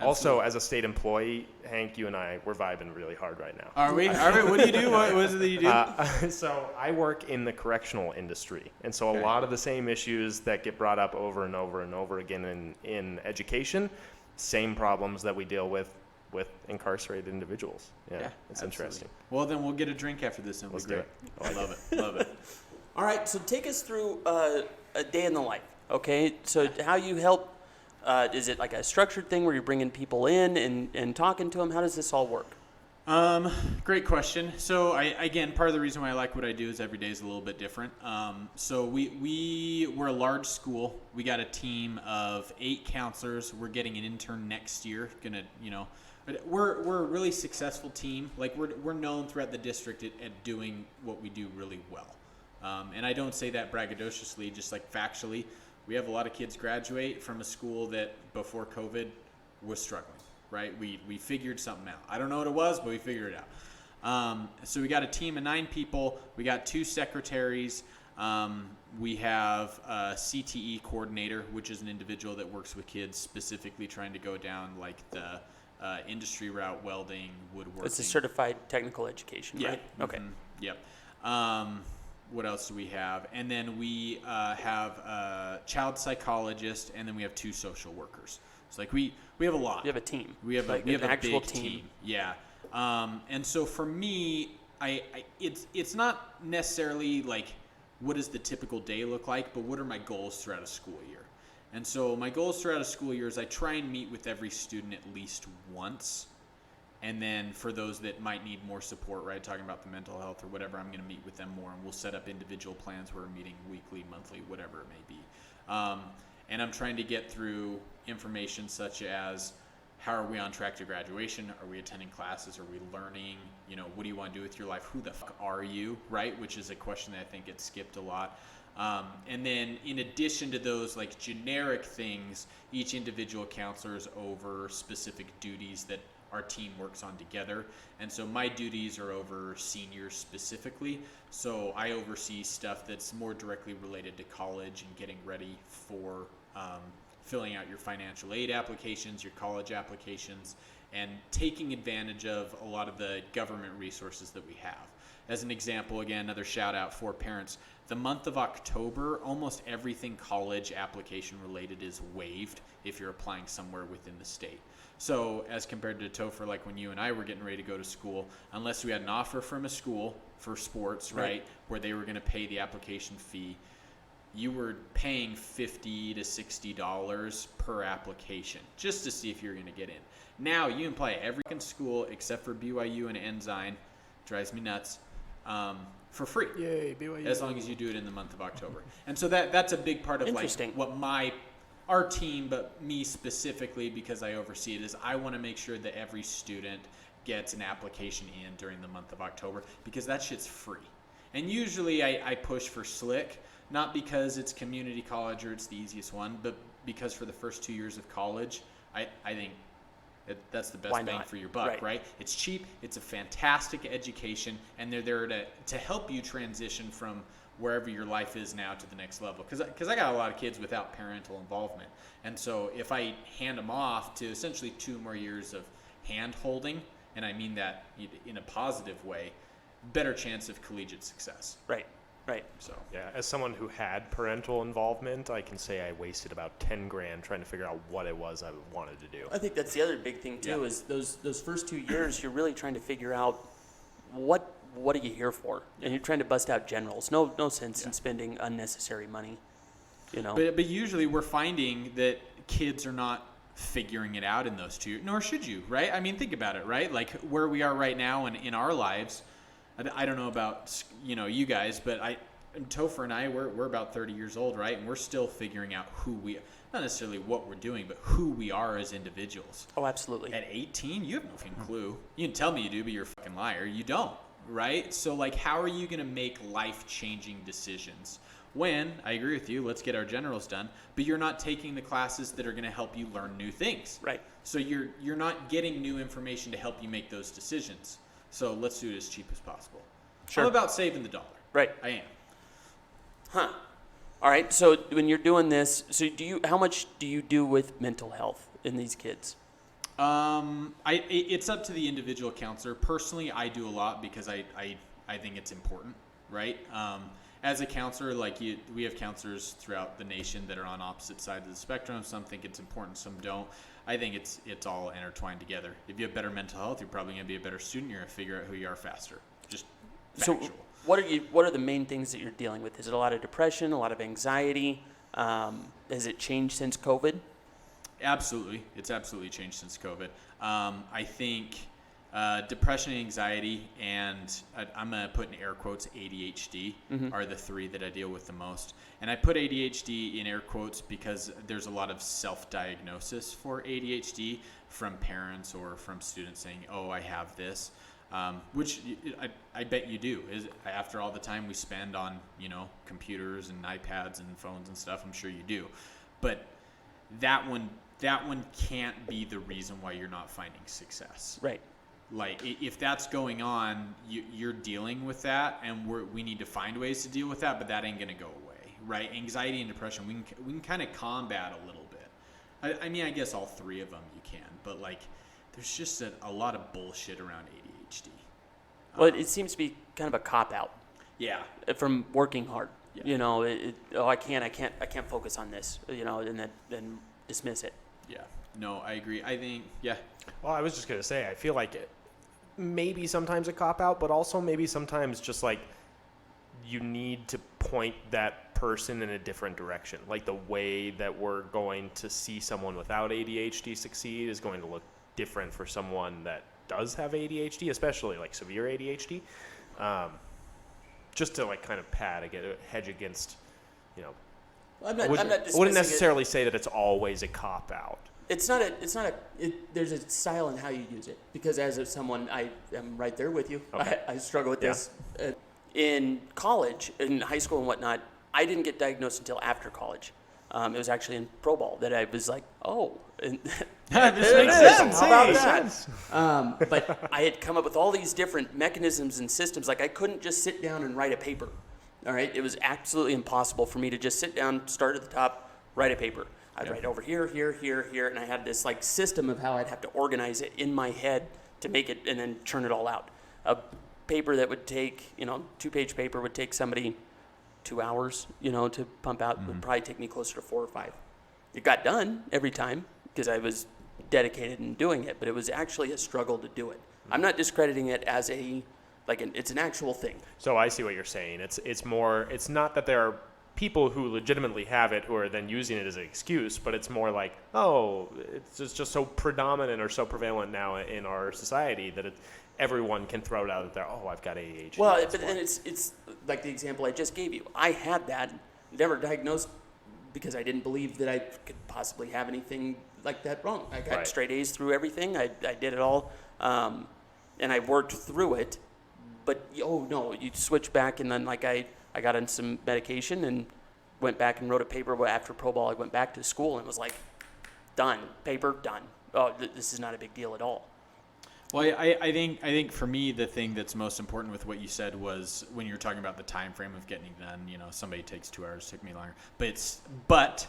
Also, as a state employee, Hank, you and I, we're vibing really hard right now. Are we? What do you do? What is it that you do? So I work in the correctional industry, and so a lot of the same issues that get brought up over and over and over again in education, same problems that we deal with incarcerated individuals. Yeah, it's interesting. Well, then we'll get a drink after this, and Let's we'll do do it. I love it. Love it. All right, so take us through a day in the life, okay? So how you help, is it like a structured thing where you're bringing people in and talking to them? How does this all work? Great question. So again, part of the reason why I like what I do is every day is a little bit different. So we're a large school. We got a team of 8 counselors. We're getting an intern next year. We're a really successful team. Like we're known throughout the district at doing what we do really well. And I don't say that braggadociously, just like factually. We have a lot of kids graduate from a school that before COVID was struggling. Right? We figured something out. I don't know what it was, but we figured it out. So we got a team of 9 people. We got 2 secretaries. We have a CTE coordinator, which is an individual that works with kids specifically trying to go down like the industry route, welding, woodworking. It's a certified technical education, right? Okay. Mm-hmm. Yep. What else do we have? And then we have a child psychologist, and then we have 2 social workers. It's like we have a lot. You have a team. We have like we have an a actual big team. Yeah. And so for me, it's not necessarily like what does the typical day look like, but what are my goals throughout a school year? And so my goals throughout a school year is I try and meet with every student at least once. And then for those that might need more support, right, talking about the mental health or whatever, I'm going to meet with them more, and we'll set up individual plans where we're meeting weekly, monthly, whatever it may be. And I'm trying to get through information such as how are we on track to graduation? Are we attending classes? Are we learning? What do you want to do with your life? Who the fuck are you, right? Which is a question that I think gets skipped a lot. And then in addition to those like generic things, each individual counselor is over specific duties that our team works on together. And so my duties are over seniors specifically. So I oversee stuff that's more directly related to college and getting ready for filling out your financial aid applications, your college applications, and taking advantage of a lot of the government resources that we have. As an example, again, another shout out for parents. The month of October, almost everything college application related is waived if you're applying somewhere within the state. So as compared to Topher, like when you and I were getting ready to go to school, unless we had an offer from a school for sports, right, where they were going to pay the application fee, you were paying $50 to $60 per application just to see if you're going to get in. Now you can apply at every school except for BYU and Ensign, drives me nuts, for free. Yay, BYU. As long as you do it in the month of October. And so that's a big part of like what our team, but me specifically, because I oversee it, is I want to make sure that every student gets an application in during the month of October, because that shit's free. And usually I push for SLIC, not because it's community college or it's the easiest one, but because for the first 2 years of college, I think that's the best bang for your buck, right? It's cheap, it's a fantastic education, and they're there to help you transition from wherever your life is now to the next level. Because I got a lot of kids without parental involvement. And so if I hand them off to essentially 2 more years of hand holding, and I mean that in a positive way, better chance of collegiate success. Right. So yeah, as someone who had parental involvement, I can say I wasted about $10,000 trying to figure out what it was I wanted to do. I think that's the other big thing too, is those first 2 years, you're really trying to figure out what are you here for, and you're trying to bust out generals. No sense in spending unnecessary money, But usually we're finding that kids are not figuring it out in those 2, nor should you, right? I mean, think about it, right? Like where we are right now in our lives. I don't know about you guys, but Topher and I, we're about 30 years old, right? And we're still figuring out not necessarily what we're doing, but who we are as individuals. Oh, absolutely. At 18, you have no fucking clue. You can tell me you do, but you're a fucking liar. You don't, right? So like, how are you going to make life-changing decisions when, I agree with you, let's get our generals done, but you're not taking the classes that are going to help you learn new things. Right. So you're not getting new information to help you make those decisions. So let's do it as cheap as possible. Sure. I'm about saving the dollar. Right. I am. Huh. All right. So when you're doing this, how much do you do with mental health in these kids? It's up to the individual counselor. Personally, I do a lot because I think it's important, right? As a counselor, we have counselors throughout the nation that are on opposite sides of the spectrum. Some think it's important, some don't. I think it's all intertwined together. If you have better mental health, you're probably going to be a better student. You're going to figure out who you are faster. Just factual. So what are the main things that you're dealing with? Is it a lot of depression, a lot of anxiety? Has it changed since COVID? Absolutely. It's absolutely changed since COVID. I think Depression, anxiety, and I'm going to put in air quotes ADHD are the three that I deal with the most. And I put ADHD in air quotes because there's a lot of self-diagnosis for ADHD from parents or from students saying, oh, I have this, which I bet you do. After all the time we spend on, computers and iPads and phones and stuff, I'm sure you do. But that one can't be the reason why you're not finding success. Right. Like, if that's going on, you're dealing with that, and we need to find ways to deal with that, but that ain't going to go away, right? Anxiety and depression, we can kind of combat a little bit. I mean, I guess all three of them you can, but, like, there's just a lot of bullshit around ADHD. Well, it seems to be kind of a cop-out. Yeah. From working hard. Yeah. I can't focus on this, and then dismiss it. Yeah. No, I agree. I think, yeah. Well, I was just going to say, I feel like maybe sometimes a cop-out, but also maybe sometimes just like you need to point that person in a different direction. Like the way that we're going to see someone without ADHD succeed is going to look different for someone that does have ADHD, especially like severe ADHD. Just to like kind of hedge against, I'm not I wouldn't necessarily say that it's always a cop-out. There's a style in how you use it, because as someone, I am right there with you. Okay. I struggle with this. In college, in high school and whatnot, I didn't get diagnosed until after college. It was actually in pro ball that I was like, oh. And this makes sense. How about that? But I had come up with all these different mechanisms and systems. Like, I couldn't just sit down and write a paper. All right? It was absolutely impossible for me to just sit down, start at the top, write a paper. I'd write over here, and I had this like system of how I'd have to organize it in my head to make it and then churn it all out. A paper that would take, 2-page paper would take somebody 2 hours, to pump out, would probably take me closer to 4 or 5. It got done every time because I was dedicated in doing it, but it was actually a struggle to do it. I'm not discrediting it as it's an actual thing. So I see what you're saying. It's not that there are people who legitimately have it who are then using it as an excuse, but it's more like, oh, it's just so predominant or so prevalent now in our society that everyone can throw it out there. Oh, I've got ADHD. Well, but then it's like the example I just gave you. I had that, never diagnosed because I didn't believe that I could possibly have anything like that wrong. I got straight A's through everything. I did it all, and I worked through it. But you switch back, and then like I got on some medication and went back and wrote a paper. After pro ball, I went back to school and was like, done. Paper, done. Oh, this is not a big deal at all. Well, I think for me, the thing that's most important with what you said was when you were talking about the time frame of getting it done. Somebody takes 2 hours, took me longer, but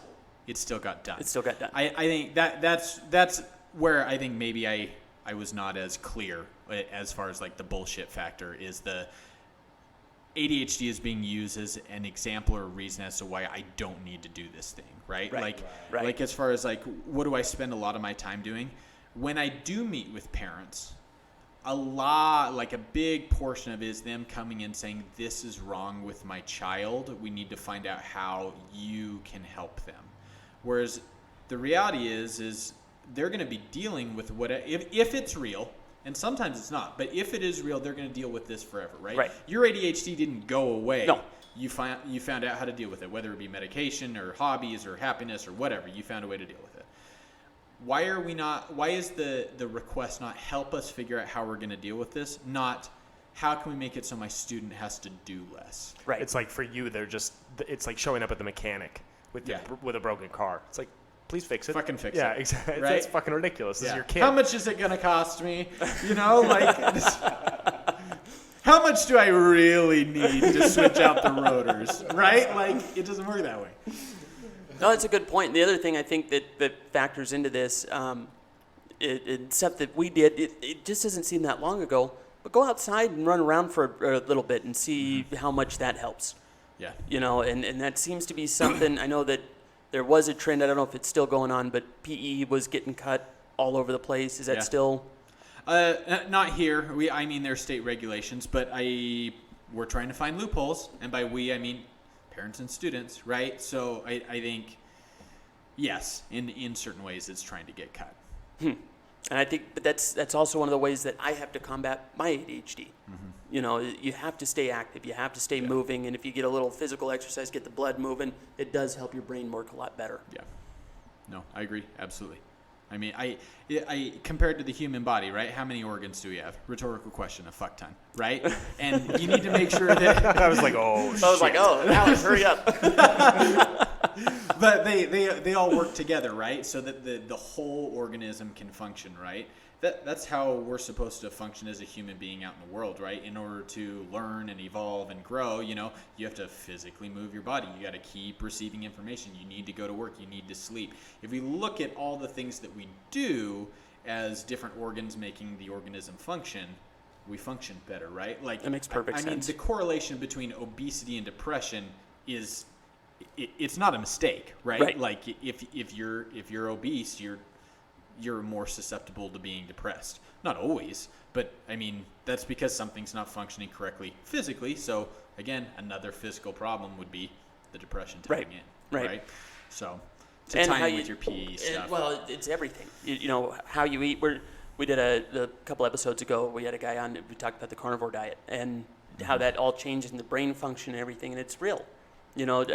it still got done. It still got done. I think that's where I think maybe I was not as clear as far as like the bullshit factor is the ADHD is being used as an example or reason as to why I don't need to do this thing, right? Like as far as like, what do I spend a lot of my time doing? When I do meet with parents, a big portion of it is them coming in saying, this is wrong with my child. We need to find out how you can help them. Whereas the reality is they're going to be dealing with if it's real, and sometimes it's not, but if it is real, they're going to deal with this forever, right? Right. Your ADHD didn't go away. No. You found out how to deal with it, whether it be medication or hobbies or happiness or whatever. You found a way to deal with it. Why is the request not help us figure out how we're going to deal with this, not how can we make it so my student has to do less? Right. It's like for you, it's like showing up at the mechanic with a broken car. It's like, please fix it. Fucking fix it. Yeah, exactly. Right? That's fucking ridiculous. This is your kid. How much is it going to cost me? How much do I really need to switch out the rotors? Right? Like, it doesn't work that way. No, that's a good point. The other thing I think that factors into this, it's stuff that we did, it just doesn't seem that long ago, but go outside and run around for a little bit and see how much that helps. Yeah. And that seems to be something, I know that there was a trend, I don't know if it's still going on, but PE was getting cut all over the place. Is that still? Not here. There's state regulations, but we're trying to find loopholes, and by we, I mean parents and students, right? So I think, yes, in certain ways it's trying to get cut. And I think, but that's also one of the ways that I have to combat my ADHD. You know, you have to stay active, you have to stay moving, and if you get a little physical exercise, get the blood moving, it does help your brain work a lot better. Yeah. No, I agree. Absolutely. I mean, I compared to the human body, right? How many organs do we have? Rhetorical question, a fuck ton, right? And you need to make sure that I was like, oh, So I was like, oh, Alex, hurry up. but they all work together, right? So that the whole organism can function, right? That's how we're supposed to function as a human being out in the world, right? In order to learn and evolve and grow, you know, you have to physically move your body. You got to keep receiving information. You need to go to work. You need to sleep. If we look at all the things that we do as different organs making the organism function, we function better, right? Like That makes perfect sense. I mean, the correlation between obesity and depression is it's not a mistake, right? Like if you're obese, you're more susceptible to being depressed. Not always, but I mean, that's because something's not functioning correctly physically. So again, another physical problem would be the depression tying in. Right. So to And tie how in you- with your PE stuff. Well, it's everything. You know, how you eat. We did a couple episodes ago, we had a guy on, we talked about the carnivore diet and how that all changes in the brain function and everything, and it's real. You know,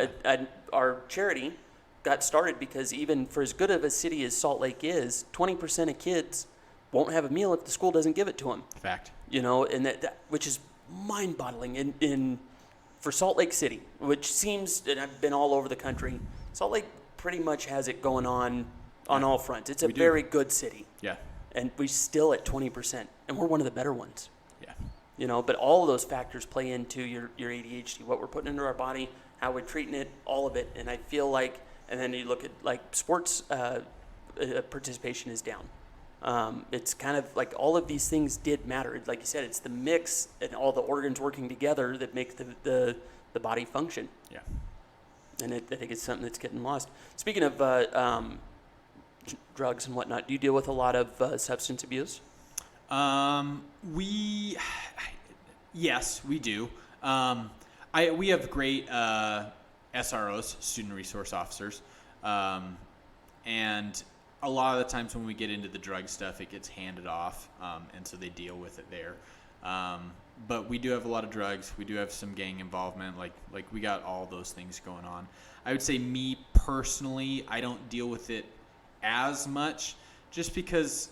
our charity got started because even for as good of a city as Salt Lake is, 20% of kids won't have a meal if the school doesn't give it to them. Fact. You know, and that which is mind-boggling for Salt Lake City, which seems, and I've been all over the country, Salt Lake pretty much has it going on all fronts. It's a very good city. Yeah. And we're still at 20%, and we're one of the better ones. Yeah. You know, but all of those factors play into your ADHD, what we're putting into our body, how we're treating it, all of it. And I feel like, and then you look at like sports participation is down. It's kind of like all of these things did matter. Like you said, it's the mix and all the organs working together that make the body function. Yeah. And I think it's something that's getting lost. Speaking of drugs and whatnot, do you deal with a lot of substance abuse? Yes, we do. We have great SROs, student resource officers, and a lot of the times when we get into the drug stuff, it gets handed off, and so they deal with it there. But we do have a lot of drugs. We do have some gang involvement. Like we got all those things going on. I would say me personally, I don't deal with it as much, just because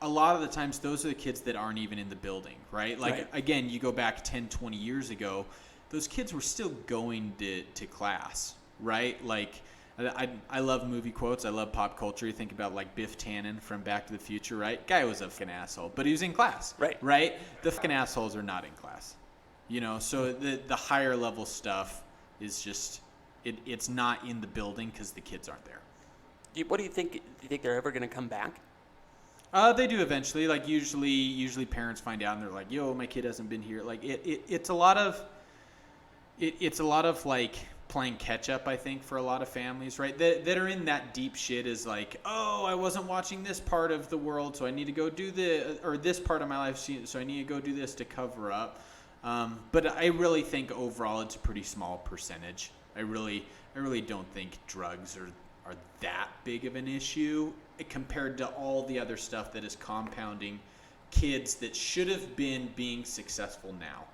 a lot of the times those are the kids that aren't even in the building, right? Like, again, you go back 10, 20 years ago, those kids were still going to class, right? Like, I love movie quotes. I love pop culture. You think about like Biff Tannen from Back to the Future, right? Guy was a fucking asshole, but he was in class, right? The fucking assholes are not in class, you know? So the higher level stuff is just, it's not in the building because the kids aren't there. What do you think? Do you think they're ever going to come back? They do eventually. Like usually parents find out and they're like, "Yo, my kid hasn't been here." Like it's a lot of like playing catch up, I think, for a lot of families, right? That are in that deep shit is like, "Oh, I wasn't watching this part of the world, so I need to go do this part of my life, so I need to go do this to cover up." But I really think overall it's a pretty small percentage. I really don't think drugs are that big of an issue compared to all the other stuff that is compounding kids that should have been being successful now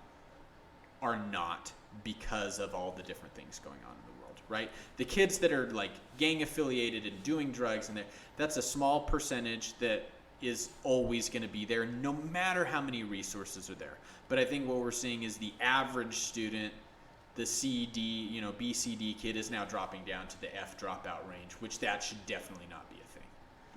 are not because of all the different things going on in the world, right? The kids that are like gang affiliated and doing drugs, and that's a small percentage that is always going to be there no matter how many resources are there. But I think what we're seeing is the average student, the B, C, D kid is now dropping down to the F dropout range, which that should definitely not be a thing.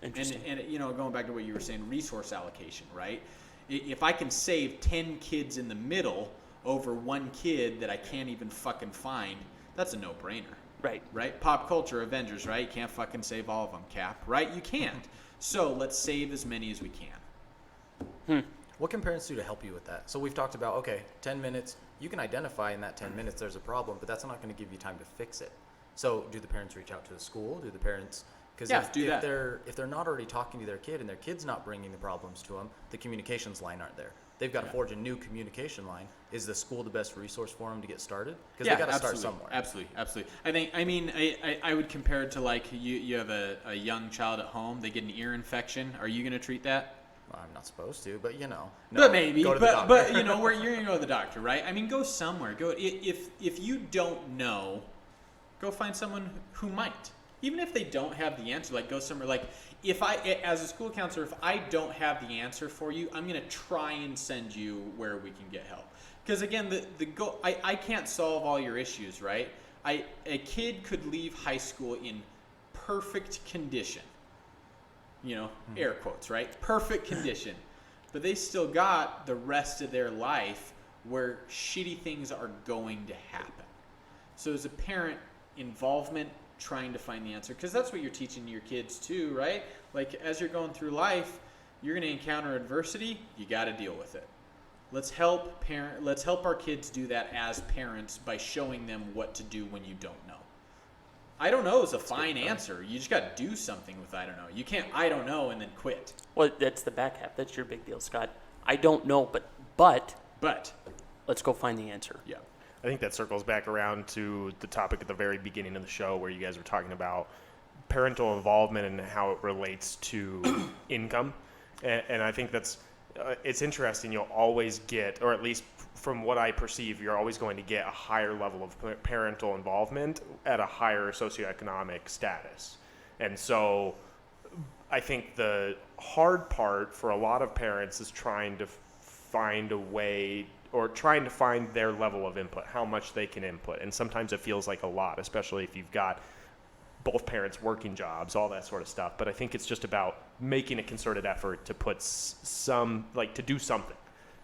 Interesting. And going back to what you were saying, resource allocation, right? If I can save 10 kids in the middle over one kid that I can't even fucking find, that's a no-brainer. Right? Pop culture, Avengers, right? You can't fucking save all of them, Cap, right? You can't. So let's save as many as we can. What can parents do to help you with that? So we've talked about, 10 minutes. You can identify in that 10 minutes there's a problem, but that's not going to give you time to fix it. So do the parents reach out to the school? Do the parents... Because if they're not already talking to their kid and their kid's not bringing the problems to them, the communications line aren't there. they've got to forge a new communication line. Is the school the best resource for them to get started? Because they got to start somewhere. Absolutely. I would compare it to like you have a young child at home, they get an ear infection. Are you going to treat that? Well, I'm not supposed to, but no, but maybe. Go to the doctor. But where you're going to go to the doctor, right? I mean, go somewhere. Go if you don't know, go find someone who might. Even if they don't have the answer, like go somewhere. Like if I, as a school counselor, if I don't have the answer for you, I'm going to try and send you where we can get help. Because again, the goal, I can't solve all your issues, right? A kid could leave high school in perfect condition. Air quotes, right? Perfect condition. But they still got the rest of their life where shitty things are going to happen. So as a parent, involvement, trying to find the answer, because that's what you're teaching your kids too, right? Like as you're going through life, you're going to encounter adversity, you got to deal with it. Let's help our kids do that as parents by showing them what to do when you don't know. I don't know is a fine answer. You just got to do something with I don't know. You can't I don't know and then quit. Well, that's the back half. That's your big deal, Scott. I don't know, but let's go find the answer. Yeah. I think that circles back around to the topic at the very beginning of the show where you guys were talking about parental involvement and how it relates to income. And I think that's it's interesting. You'll always get, or at least from what I perceive, you're always going to get a higher level of parental involvement at a higher socioeconomic status. And so I think the hard part for a lot of parents is trying to find a way or trying to find their level of input, how much they can input. And sometimes it feels like a lot, especially if you've got both parents working jobs, all that sort of stuff. But I think it's just about making a concerted effort to put to do something,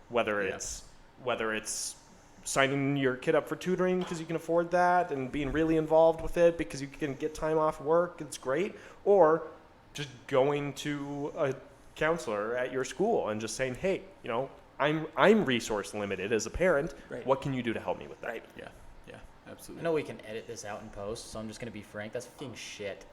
whether it's signing your kid up for tutoring because you can afford that and being really involved with it because you can get time off work, it's great, or just going to a counselor at your school and just saying, hey, I'm resource limited as a parent. Right. What can you do to help me with that? Right. Yeah, absolutely. I know we can edit this out in post, so I'm just going to be frank. That's fucking shit.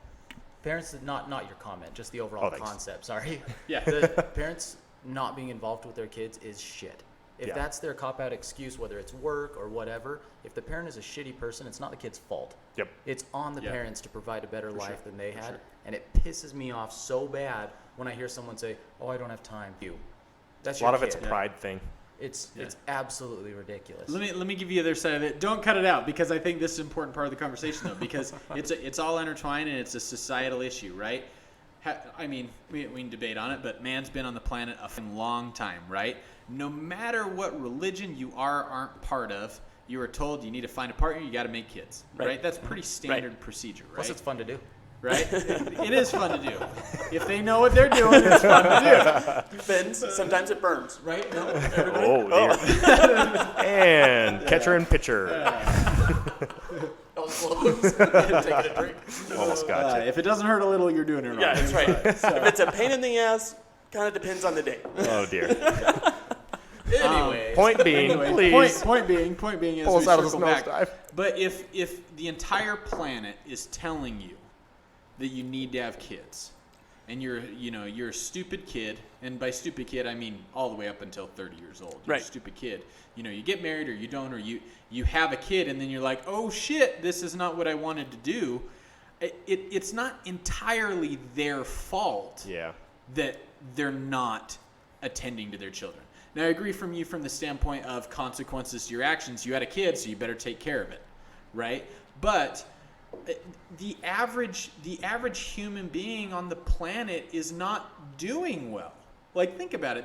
Parents, not your comment, just the overall concept. Sorry. Yeah. The parents not being involved with their kids is shit. If Yeah. that's their cop-out excuse, whether it's work or whatever, if the parent is a shitty person, it's not the kid's fault. Yep. It's on the Yeah. parents to provide a better life than they had. sure. And it pisses me off so bad when I hear someone say, oh, I don't have time. That's A lot your of it's a kid. pride thing. It's absolutely ridiculous. Let me give you the other side of it. Don't cut it out because I think this is an important part of the conversation though because it's all intertwined and it's a societal issue, right? I mean, we can debate on it, but man's been on the planet a long time, right? No matter what religion you aren't part of, you are told you need to find a partner, you got to make kids, right? That's pretty standard procedure, right? Plus, it's fun to do. Right? It is fun to do. If they know what they're doing, it's fun to do. Depends. Sometimes it burns, right? No, everybody? Oh, dear. And catcher and pitcher. Taking a drink. Almost got you. If it doesn't hurt a little, you're doing it wrong. Yeah, that's right. If it's a pain in the ass, kind of depends on the day. Oh, dear. Anyway. Point being, please. Point being is Pull us we out of this circle back. nosedive. But if the entire planet is telling you that you need to have kids, and you're a stupid kid, and by stupid kid I mean all the way up until 30 years old. You're Right. a stupid kid. You get married or you don't, or you have a kid and then you're like, oh shit, this is not what I wanted to do. It's not entirely their fault Yeah. that they're not attending to their children. Now, I agree from the standpoint of consequences to your actions. You had a kid, so you better take care of it, right? But the average human being on the planet is not doing well. Like, think about it.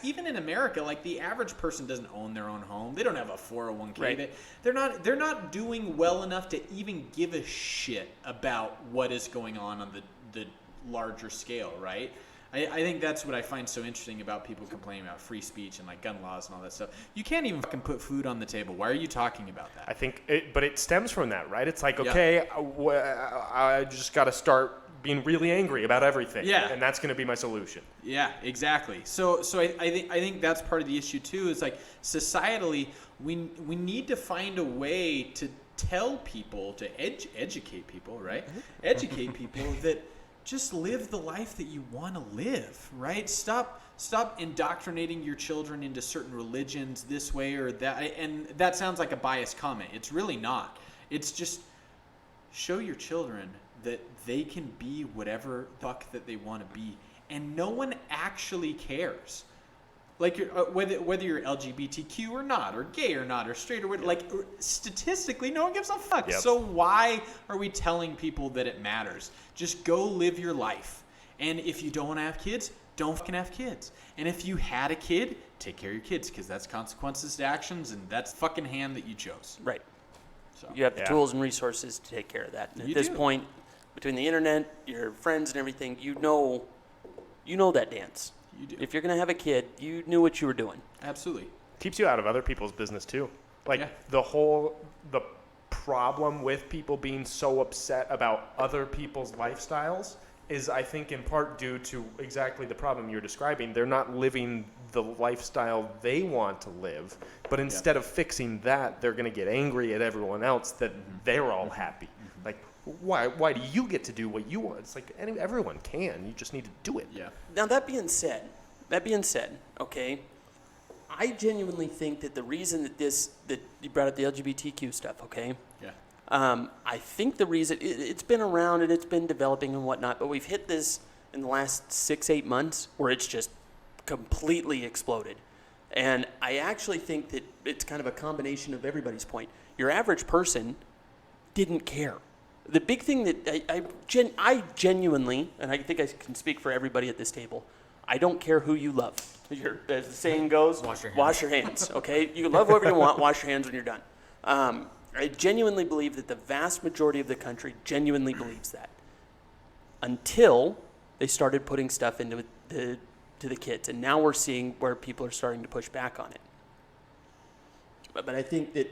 Even in America, like, the average person doesn't own their own home. They don't have a 401k. Right. They're not doing well enough to even give a shit about what is going on the larger scale, right? I think that's what I find so interesting about people complaining about free speech and like gun laws and all that stuff. You can't even fucking put food on the table. Why are you talking about that? I think but it stems from that, right? It's like, okay, I just got to start being really angry about everything. Yeah. And that's going to be my solution. Yeah, exactly. So I think that's part of the issue too. Is like societally, we need to find a way to tell people, to educate people, right? Educate people that just live the life that you want to live, right? Stop indoctrinating your children into certain religions this way or that. And that sounds like a biased comment. It's really not. It's just show your children that they can be whatever fuck that they want to be, and no one actually cares. Like whether you're LGBTQ or not, or gay or not, or straight or whatever, like statistically, no one gives a fuck. Yep. So why are we telling people that it matters? Just go live your life. And if you don't want to have kids, don't fucking have kids. And if you had a kid, take care of your kids, because that's consequences to actions, and that's the fucking hand that you chose. Right. So You have the tools and resources to take care of that. And at this point, between the internet, your friends and everything, you know that dance. You do. If you're going to have a kid, you knew what you were doing. Absolutely. Keeps you out of other people's business too. Like Yeah. the problem with people being so upset about other people's lifestyles is, I think, in part due to exactly the problem you're describing. They're not living the lifestyle they want to live, but instead of fixing that, they're going to get angry at everyone else that they're all happy. Like, why do you get to do what you want? It's like everyone can. You just need to do it. Yeah. Now, that being said, okay, I genuinely think that the reason that you brought up the LGBTQ stuff, okay? Yeah. I think the reason, it's been around and it's been developing and whatnot, but we've hit this in the last 6-8 months where it's just completely exploded. And I actually think that it's kind of a combination of everybody's point. Your average person didn't care. The big thing that I genuinely, and I think I can speak for everybody at this table, I don't care who you love. As the saying goes, wash your hands, okay? You can love whoever you want, wash your hands when you're done. I genuinely believe that the vast majority of the country genuinely believes that. Until they started putting stuff into the kids. And now we're seeing where people are starting to push back on it. But I think that,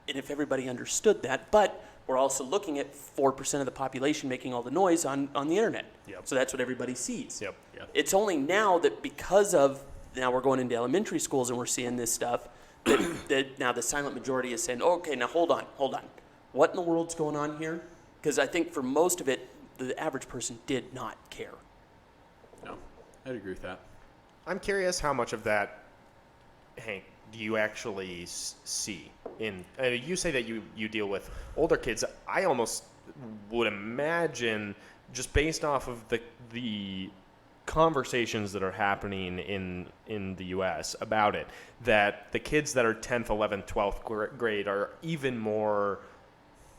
and if everybody understood that, but we're also looking at 4% of the population making all the noise on the internet. Yep. So that's what everybody sees. Yep. It's only now that because of, now we're going into elementary schools and we're seeing this stuff, that now the silent majority is saying, okay, now hold on. What in the world's going on here? Because I think for most of it, the average person did not care. No, I'd agree with that. I'm curious how much of that, Hank, do you actually see in? You say that you deal with older kids. I almost would imagine, just based off of the conversations that are happening in the U.S. about it, that the kids that are 10th, 11th, 12th grade are even more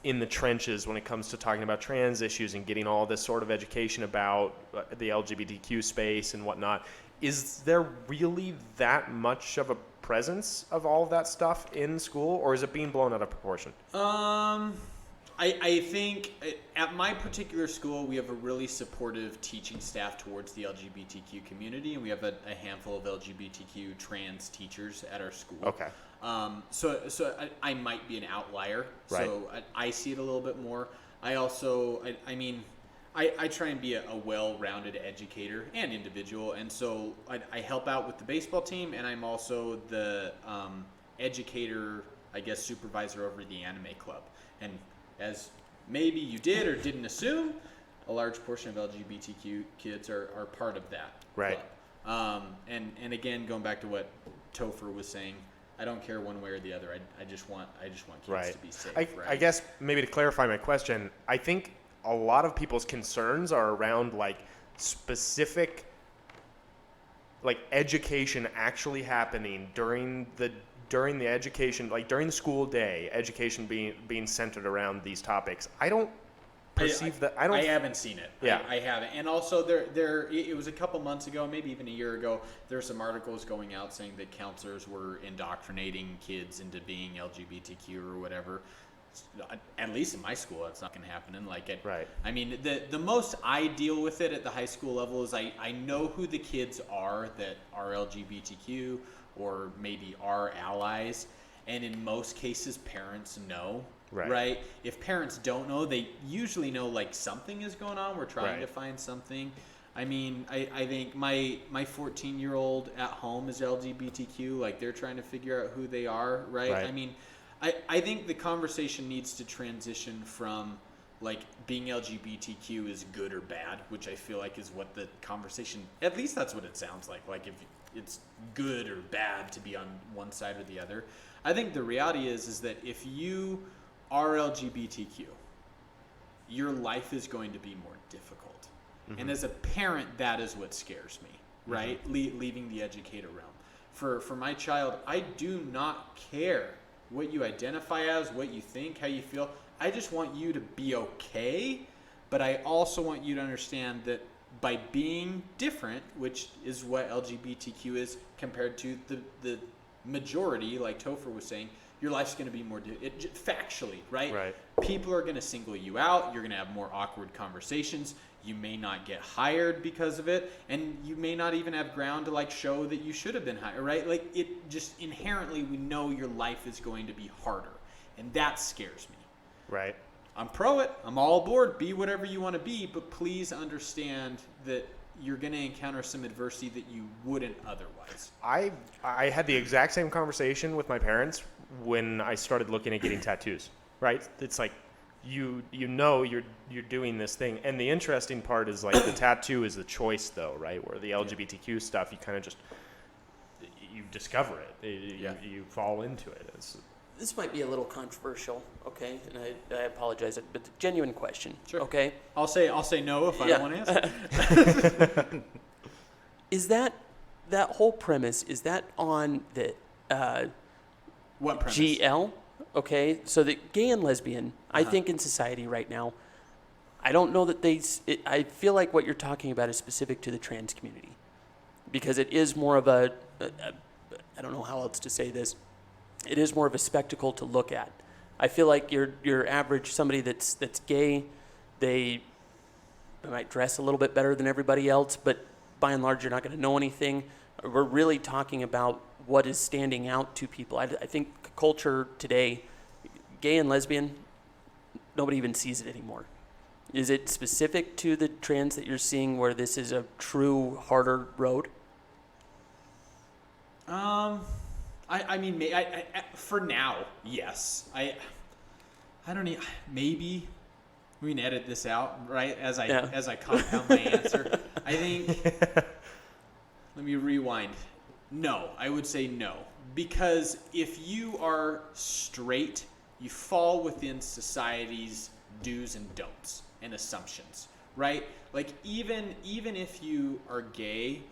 in the trenches when it comes to talking about trans issues and getting all this sort of education about the LGBTQ space and whatnot. Is there really that much of a presence of all of that stuff in school, or is it being blown out of proportion? I think at my particular school, we have a really supportive teaching staff towards the LGBTQ community, and we have a handful of LGBTQ trans teachers at our school. Okay. So I might be an outlier. Right. So I see it a little bit more. I also, I try and be a well-rounded educator and individual, and so I help out with the baseball team, and I'm also the educator, I guess, supervisor over the anime club. And as maybe you did or didn't assume, a large portion of LGBTQ kids are part of that Right. club. And again, going back to what Topher was saying, I don't care one way or the other. I just want kids Right. to be safe. I guess maybe to clarify my question, I think a lot of people's concerns are around like specific like education actually happening during the education, like during the school day, education being centered around these topics. I don't perceive that. I haven't seen it. Yeah. I haven't. And also it was a couple months ago, maybe even a year ago, there were some articles going out saying that counselors were indoctrinating kids into being LGBTQ or whatever. At least in my school, that's not going to happen. And Right. I mean, the most I deal with it at the high school level is I know who the kids are that are LGBTQ or maybe are allies, and in most cases, parents know. Right. If parents don't know, they usually know like something is going on. We're trying to find something. I mean, I think my 14-year-old at home is LGBTQ. Like they're trying to figure out who they are. Right. I mean, I think the conversation needs to transition from like being LGBTQ is good or bad, which I feel like is what the conversation, at least that's what it sounds like if it's good or bad to be on one side or the other. I think the reality is that if you are LGBTQ, your life is going to be more difficult. Mm-hmm. And as a parent, that is what scares me, right? Mm-hmm. Leaving the educator realm. For my child, I do not care what you identify as, what you think, how you feel. I just want you to be okay, but I also want you to understand that by being different, which is what LGBTQ is compared to the majority, like Topher was saying, your life's going to be more factually, right? Right. People are going to single you out. You're going to have more awkward conversations. You may not get hired because of it, and you may not even have ground to like show that you should have been hired, right? Like it just inherently, we know your life is going to be harder, and that scares me. Right. I'm pro it. I'm all aboard. Be whatever you want to be, but please understand that you're going to encounter some adversity that you wouldn't otherwise. I had the exact same conversation with my parents when I started looking at getting tattoos. Right? It's like you're doing this thing, and the interesting part is like the tattoo is the choice, though, right? Where the LGBTQ stuff, you kind of just you discover it. You fall into it. This might be a little controversial, okay? And I apologize, but the genuine question, sure. Okay? I'll say no if I don't want to answer. Is that whole premise, is that on the what premise? GL? Okay, so the gay and lesbian, I think in society right now, I don't know that I feel like what you're talking about is specific to the trans community, because it is more of I don't know how else to say this. It is more of a spectacle to look at. I feel like your average somebody that's gay, they might dress a little bit better than everybody else, but by and large, you're not going to know anything. We're really talking about what is standing out to people. I think culture today, gay and lesbian, nobody even sees it anymore. Is it specific to the trans that you're seeing where this is a true harder road? I mean, for now, yes. I don't need. Maybe we can edit this out, right? As I compound my answer, I think. Let me rewind. No, I would say no, because if you are straight, you fall within society's do's and don'ts and assumptions, right? Like even if you are gay,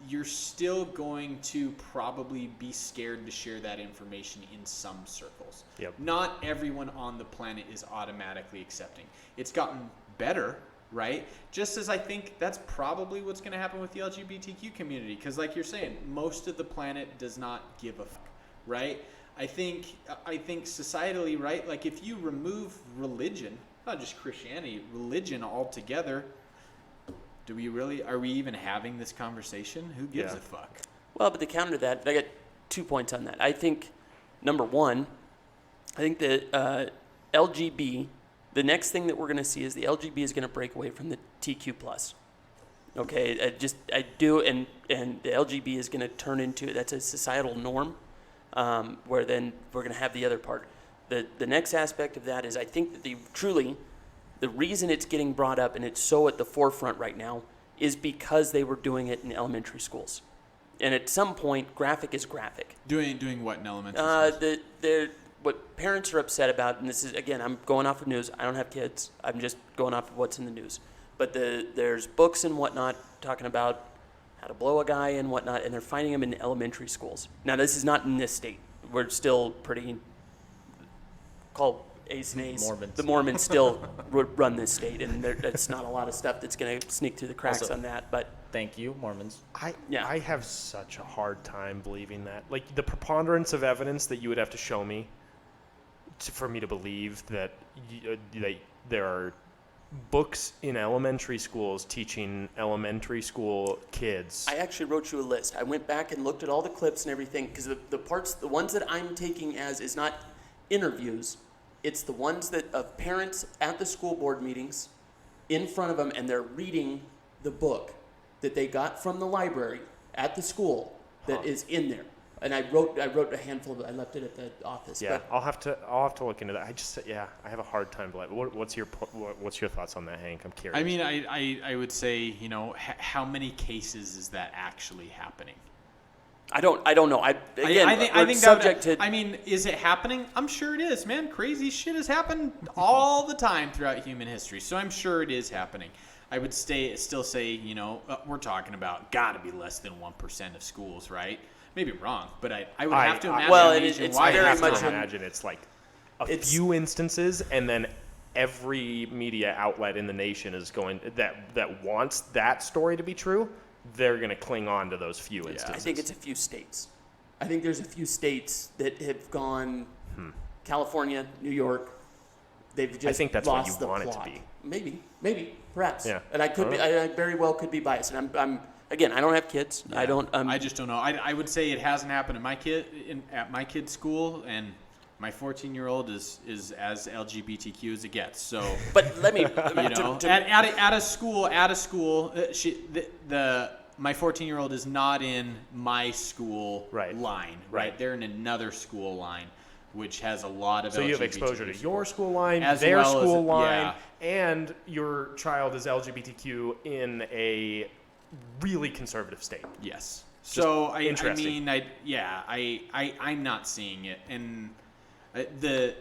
you're still going to probably be scared to share that information in some circles. Yep. Not everyone on the planet is automatically accepting. It's gotten better, right? Just as I think that's probably what's going to happen with the LGBTQ community, because like you're saying, most of the planet does not give a fuck, right? I think societally, right? Like if you remove religion, not just Christianity, religion altogether, are we even having this conversation? Who gives a fuck? Well, but to counter to that, I got 2 points on that. I think, number one, I think that LGB, the next thing that we're going to see is the LGB is going to break away from the TQ+. Okay, I do, and the LGB is going to turn into, that's a societal norm, where then we're going to have the other part. The next aspect of that is I think that the reason it's getting brought up and it's so at the forefront right now is because they were doing it in elementary schools. And at some point, graphic is graphic. Doing what in elementary schools? What parents are upset about, and this is, again, I'm going off of news. I don't have kids. I'm just going off of what's in the news. But there's books and whatnot talking about how to blow a guy and whatnot, and they're finding them in elementary schools. Now, this is not in this state. We're still pretty called A's and A's. Mormons. The Mormons still run this state, and there's not a lot of stuff that's going to sneak through the cracks Also, on that. But thank you, Mormons. I have such a hard time believing that. Like the preponderance of evidence that you would have to show me for me to believe that there are books in elementary schools teaching elementary school kids. I actually wrote you a list. I went back and looked at all the clips and everything, because the ones that I'm taking as is not interviews. It's the ones that of parents at the school board meetings in front of them, and they're reading the book that they got from the library at the school that is in there. And I wrote a handful of it. I left it at the office. Yeah, But I'll have to look into that. I have a hard time believing. What's your thoughts on that, Hank? I'm curious. I mean, I would say, how many cases is that actually happening? I don't know. I think subject to. I mean, is it happening? I'm sure it is, man. Crazy shit has happened all the time throughout human history, so I'm sure it is happening. I would still say, we're talking about gotta be less than 1% of schools, right? Maybe I'm wrong, but I would have to imagine. Well, it's very I much have to imagine it's like a It's- few instances, and then every media outlet in the nation is going that wants that story to be true. They're going to cling on to those few instances. I think it's a few states. I think there's a few states that have gone. California, New York. They've just I think that's what lost you the want it to plot. be. Maybe, perhaps. Yeah. And I could be. I very well could be biased. And I'm again. I don't have kids. I don't. I just don't know. I would say it hasn't happened at my kid's school, and my 14-year-old is as LGBTQ as it gets. So, But let me. at a school, my 14-year-old is not in my school line. Right. They're in another school line, which has a lot of. So you have exposure to your school line, as their well as- school line, yeah. and your child is LGBTQ in a really conservative state. Yes. So interesting. I'm not seeing it, and the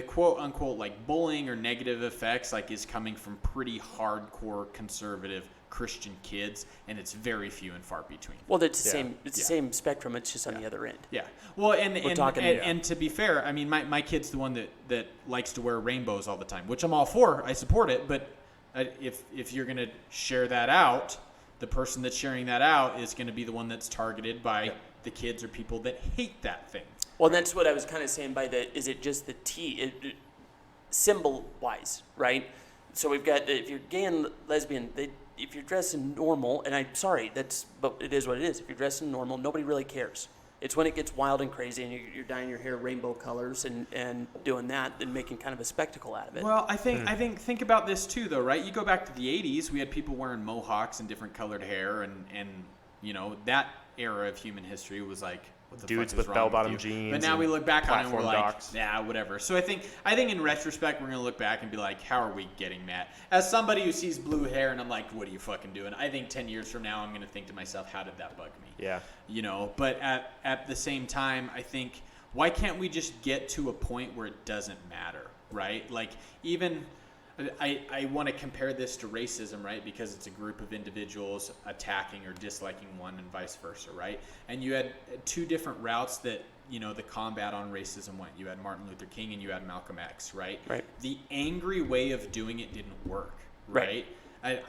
quote unquote like bullying or negative effects is coming from pretty hardcore conservative Christian kids, and it's very few and far between. Well, it's the same. It's the same spectrum. It's just on the other end. Yeah. Well, and to be fair, I mean, my kid's the one that likes to wear rainbows all the time, which I'm all for. I support it, but if you're gonna share that out, the person that's sharing that out is going to be the one that's targeted by the kids or people that hate that thing. Well, that's what I was kind of saying by is it just the symbol-wise, right? So we've got, if you're gay and lesbian, if you're dressing normal, and I'm sorry, but it is what it is. If you're dressing normal, nobody really cares. It's when it gets wild and crazy and you're dyeing your hair rainbow colors and doing that and making kind of a spectacle out of it. Well, I think about this too, though, right? You go back to the 80s, we had people wearing mohawks and different colored hair, and that era of human history was like, what the Dudes fuck is with wrong bell-bottom with you? jeans But now we look back on it and we're platform like, docks. yeah, whatever. So I think in retrospect, we're going to look back and be like, how are we getting mad? As somebody who sees blue hair and I'm like, what are you fucking doing? I think 10 years from now, I'm going to think to myself, how did that bug me? Yeah. But at the same time, I think, why can't we just get to a point where it doesn't matter, right? Like, even I want to compare this to racism, right? Because it's a group of individuals attacking or disliking one and vice versa, right? And you had two different routes that, the combat on racism went. You had Martin Luther King and you had Malcolm X, right? Right. The angry way of doing it didn't work, right?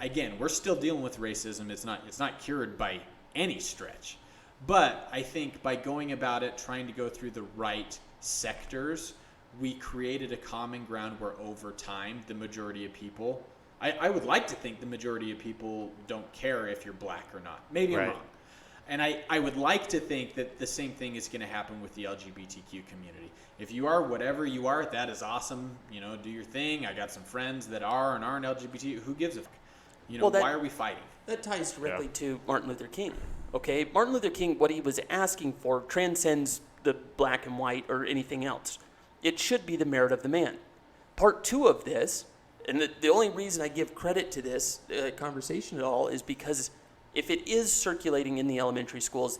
Again, we're still dealing with racism. It's not cured by any stretch. But I think by going about it, trying to go through the right sectors, we created a common ground where over time, the majority of people, I would like to think the majority of people don't care if you're black or not. Maybe I'm wrong. And I would like to think that the same thing is going to happen with the LGBTQ community. If you are whatever you are, that is awesome. Do your thing. I got some friends that are and aren't LGBT. Who gives a fuck? Why are we fighting? That ties directly to Martin Luther King. Okay, Martin Luther King, what he was asking for transcends the black and white or anything else. It should be the merit of the man. Part two of this, and the only reason I give credit to this conversation at all is because if it is circulating in the elementary schools,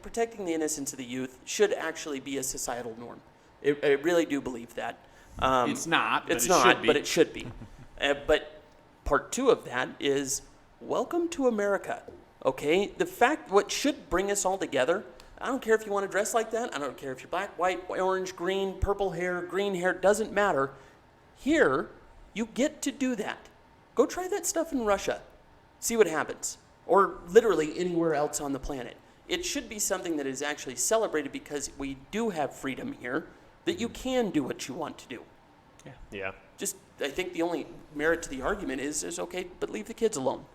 protecting the innocence of the youth should actually be a societal norm. I really do believe that. It's not, but it should be. But part two of that is welcome to America. Okay, what should bring us all together, I don't care if you want to dress like that. I don't care if you're black, white, orange, green, purple hair, green hair, doesn't matter. Here, you get to do that. Go try that stuff in Russia. See what happens. Or literally anywhere else on the planet. It should be something that is actually celebrated because we do have freedom here, that you can do what you want to do. Yeah. Just, I think the only merit to the argument is okay, but leave the kids alone.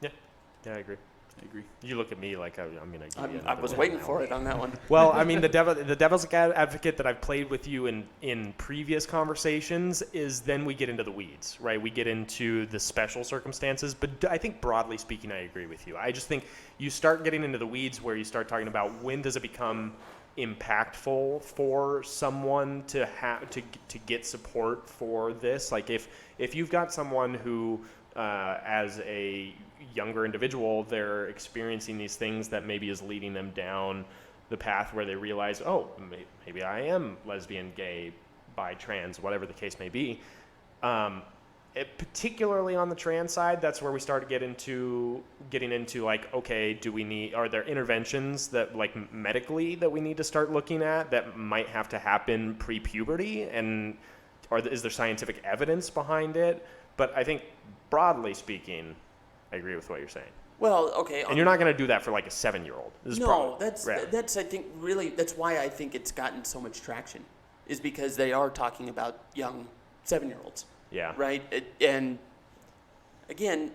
Yeah, I agree. I agree. You look at me like I'm going to give you I another was one waiting on that for one. it on that one. Well, I mean, the devil's advocate that I've played with you in previous conversations is then we get into the weeds, right? We get into the special circumstances. But I think broadly speaking, I agree with you. I just think you start getting into the weeds where you start talking about when does it become impactful for someone to have to get support for this. Like if you've got someone who as a younger individual, they're experiencing these things that maybe is leading them down the path where they realize, oh, maybe I am lesbian, gay, bi, trans, whatever the case may be. Particularly on the trans side, that's where we start getting into like, okay, are there interventions that like medically that we need to start looking at that might have to happen pre-puberty, and is there scientific evidence behind it? But I think broadly speaking, I agree with what you're saying. Well, okay. And you're not going to do that for like a 7-year-old. That's I think really that's why I think it's gotten so much traction, is because they are talking about young 7-year-olds. Yeah. Right. And again,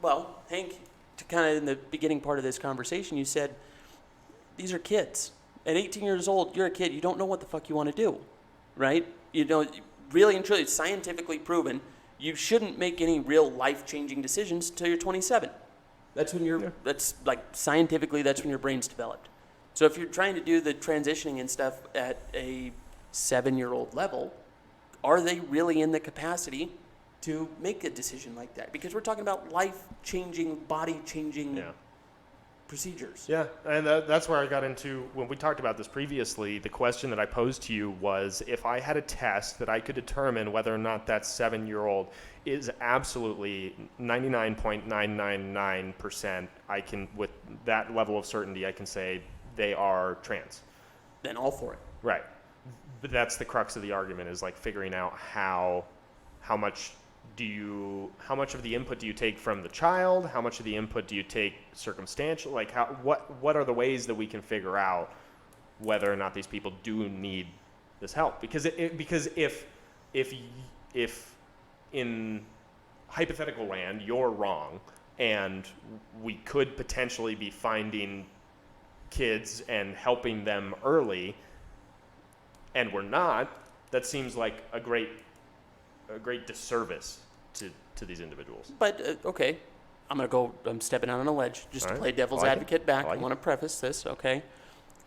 well, Hank, to kind of in the beginning part of this conversation, you said these are kids. At 18 years old, you're a kid. You don't know what the fuck you want to do, right? You know, really and truly, it's scientifically proven. You shouldn't make any real life-changing decisions until you're 27. That's when that's like scientifically, that's when your brain's developed. So if you're trying to do the transitioning and stuff at a 7-year-old level, are they really in the capacity to make a decision like that? Because we're talking about life-changing, body-changing procedures. Yeah, and that's where I got into, when we talked about this previously, the question that I posed to you was, if I had a test that I could determine whether or not that 7-year-old is absolutely 99.999%, I can, with that level of certainty, I can say they are trans. Then all for it. Right. But that's the crux of the argument, is like figuring out how much of the input do you take from the child? How much of the input do you take circumstantial? Like what are the ways that we can figure out whether or not these people do need this help? Because if in hypothetical land you're wrong and we could potentially be finding kids and helping them early, and we're not, that seems like a great disservice to these individuals. But, okay, I'm stepping out on a ledge just to play devil's advocate back. I want to preface this, okay?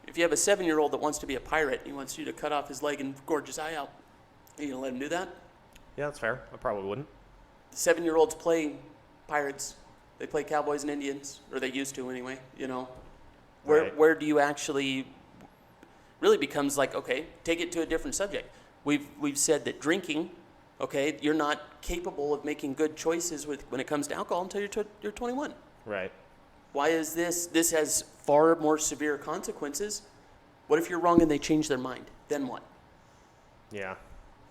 If you have a 7-year-old that wants to be a pirate and he wants you to cut off his leg and gorge his eye out, are you going to let him do that? Yeah, that's fair. I probably wouldn't. 7-year-olds play pirates. They play cowboys and Indians, or they used to anyway, you know? Where do you actually really becomes like, okay, take it to a different subject. We've said that drinking, okay, you're not capable of making good choices when it comes to alcohol until you're 21. Right. Why is this? This has far more severe consequences. What if you're wrong and they change their mind? Then what? Yeah.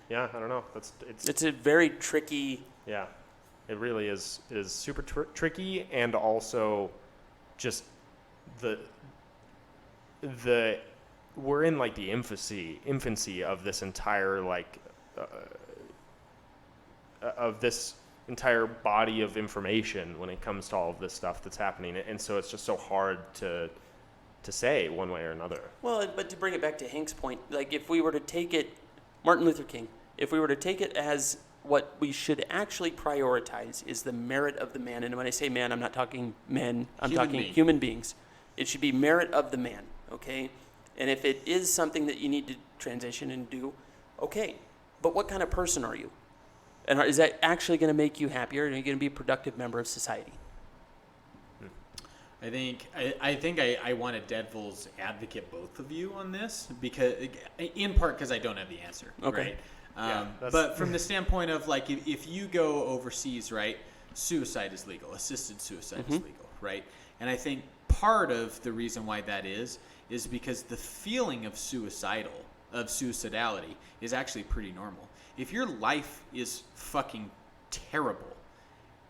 Yeah, I don't know. It's a very tricky. Yeah, it really is super tricky, and also just the we're in like the infancy of this entire of this entire body of information when it comes to all of this stuff that's happening, and so it's just so hard to say one way or another. Well, but to bring it back to Hank's point, like if we were to take it, Martin Luther King, if we were to take it as what we should actually prioritize is the merit of the man, and when I say man, I'm not talking men, I'm talking human beings. It should be merit of the man, okay? And if it is something that you need to transition and do, okay. But what kind of person are you? And is that actually going to make you happier? Are you going to be a productive member of society? I think I want to devil's advocate both of you on this, because in part because I don't have the answer. Okay. Right? But from the standpoint of like if you go overseas, right, suicide is legal, assisted suicide is legal, right? And I think part of the reason why that is because the feeling of suicidality is actually pretty normal. If your life is fucking terrible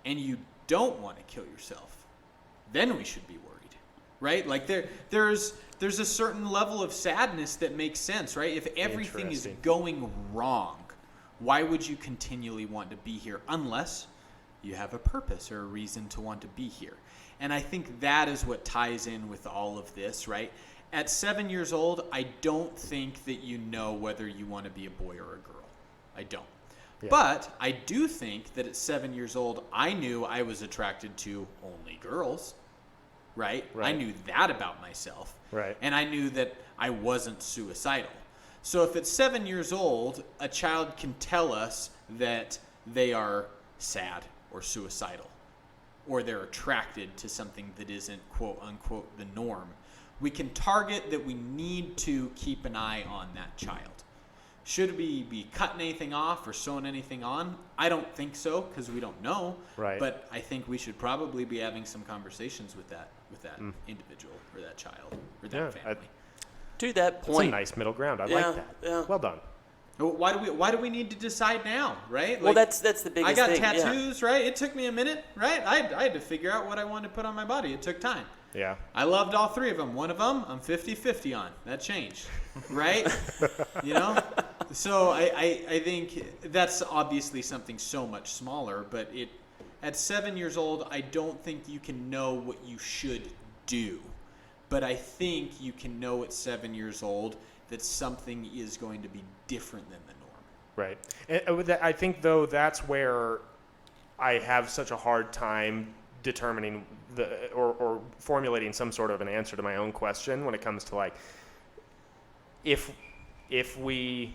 and you don't want to kill yourself, then we should be worried, right? Like there's a certain level of sadness that makes sense, right? If everything is going wrong, why would you continually want to be here unless you have a purpose or a reason to want to be here. And I think that is what ties in with all of this, right? At 7 years old, I don't think that you know whether you want to be a boy or a girl. I don't. Yeah. But I do think that at 7 years old, I knew I was attracted to only girls, right? I knew that about myself. Right. And I knew that I wasn't suicidal. So if at 7 years old, a child can tell us that they are sad or suicidal, or they're attracted to something that isn't, quote unquote, the norm, we can target that we need to keep an eye on that child. Should we be cutting anything off or sewing anything on? I don't think so, because we don't know. Right. But I think we should probably be having some conversations with that individual or that child or that family. To that point, it's a nice middle ground. I like that. Yeah. Well done. Why do we need to decide now, right? Well, that's the biggest thing. I got tattoos, right? It took me a minute, right? I had to figure out what I wanted to put on my body. It took time. Yeah. I loved all three of them. One of them, I'm 50-50 on. That changed, right? You know? So I think that's obviously something so much smaller, but at 7 years old, I don't think you can know what you should do. But I think you can know at 7 years old that something is going to be different than the norm. Right. And I think, though, that's where I have such a hard time determining or formulating some sort of an answer to my own question when it comes to, like, if we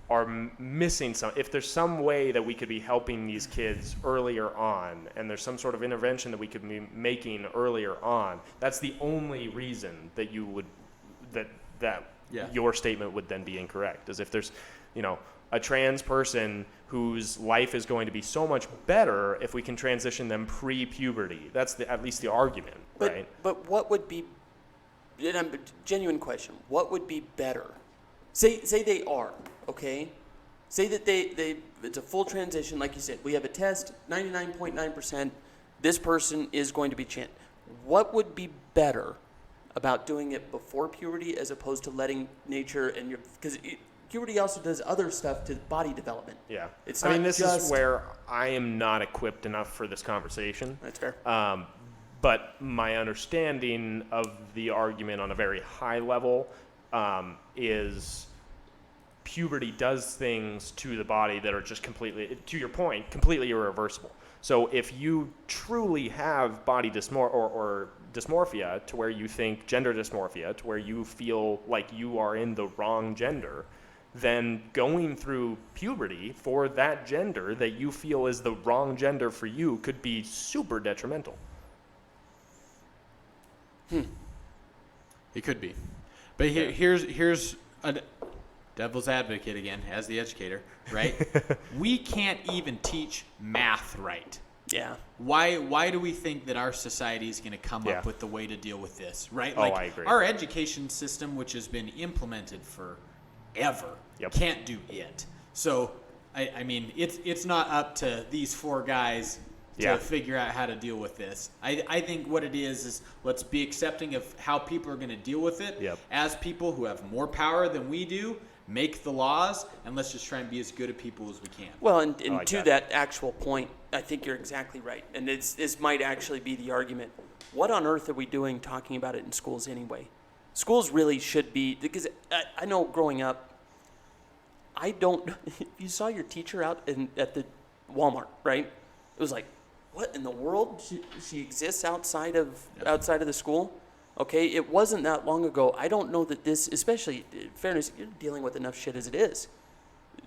are missing if there's some way that we could be helping these kids earlier on, and there's some sort of intervention that we could be making earlier on, that's the only reason that you would, your statement would then be incorrect. As if there's, a trans person whose life is going to be so much better if we can transition them pre-puberty. That's at least the argument, right? But what would be, and a genuine question, what would be better? Say they are, okay? Say that it's a full transition, like you said. We have a test, 99.9%, this person is going to be trans. What would be better about doing it before puberty as opposed to letting nature and because puberty also does other stuff to body development. Yeah. It's not this is where I am not equipped enough for this conversation. That's fair. But my understanding of the argument on a very high level is puberty does things to the body that are just completely, to your point, completely irreversible. So if you truly have body or dysmorphia, to where you think gender dysmorphia, to where you feel like you are in the wrong gender, then going through puberty for that gender that you feel is the wrong gender for you could be super detrimental. It could be. But here's a devil's advocate again, as the educator, right? We can't even teach math right. Yeah. Why do we think that our society is going to come up with the way to deal with this, right? I agree. Our education system, which has been implemented forever, can't do it. So, I mean, it's not up to these four guys to figure out how to deal with this. I think what it is let's be accepting of how people are going to deal with it as people who have more power than we do. Make the laws, and let's just try and be as good a people as we can. Well, and to that actual point, I think you're exactly right. And this might actually be the argument. What on earth are we doing talking about it in schools anyway? Schools really should be, because I know growing up, if you saw your teacher out at the Walmart, right? It was like, what in the world? She exists outside of the school? Okay, it wasn't that long ago. I don't know that this, especially, in fairness, you're dealing with enough shit as it is.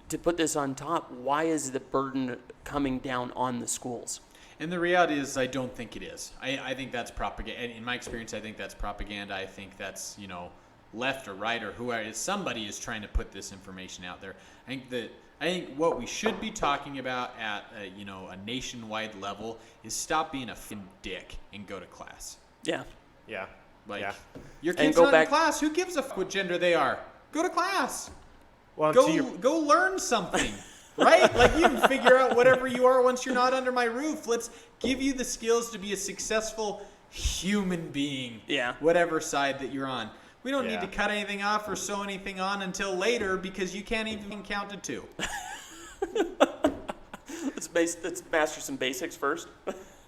To put this on top, why is the burden coming down on the schools? And the reality is, I don't think it is. I think that's propaganda. In my experience, I think that's propaganda. I think that's, left or right or whoever. Somebody is trying to put this information out there. I think what we should be talking about at a nationwide level is stop being a f***ing dick and go to class. Yeah. Yeah. Your kid's not in class. Who gives a f*** what gender they are? Go to class. Well, go learn something, right? You can figure out whatever you are once you're not under my roof. Let's give you the skills to be a successful human being, whatever side that you're on. We don't need to cut anything off or sew anything on until later because you can't even count to 2. Let's master some basics first.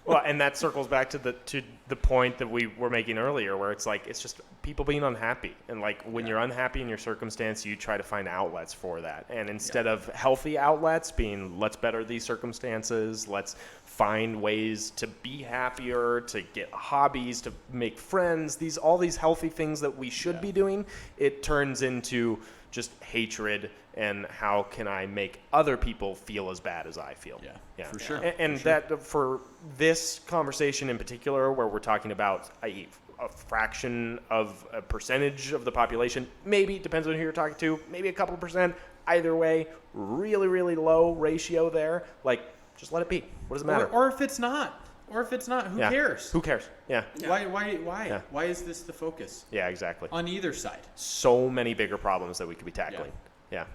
Well, and that circles back to the point that we were making earlier, where it's like it's just people being unhappy, and like when you're unhappy in your circumstance, you try to find outlets for that, and instead of healthy outlets being let's better these circumstances, let's find ways to be happier, to get hobbies, to make friends, all these healthy things that we should be doing, it turns into just hatred and how can I make other people feel as bad as I feel. Yeah, for sure. And that for this conversation in particular, where we're talking about a fraction of a percentage of the population, maybe, depends on who you're talking to, maybe a couple percent, either way, really, really low ratio there, like, just let it be. What does it matter? Or if it's not. Who cares? Who cares? Yeah. Why? Yeah. Why is this the focus? Yeah, exactly. On either side. So many bigger problems that we could be tackling. Yeah.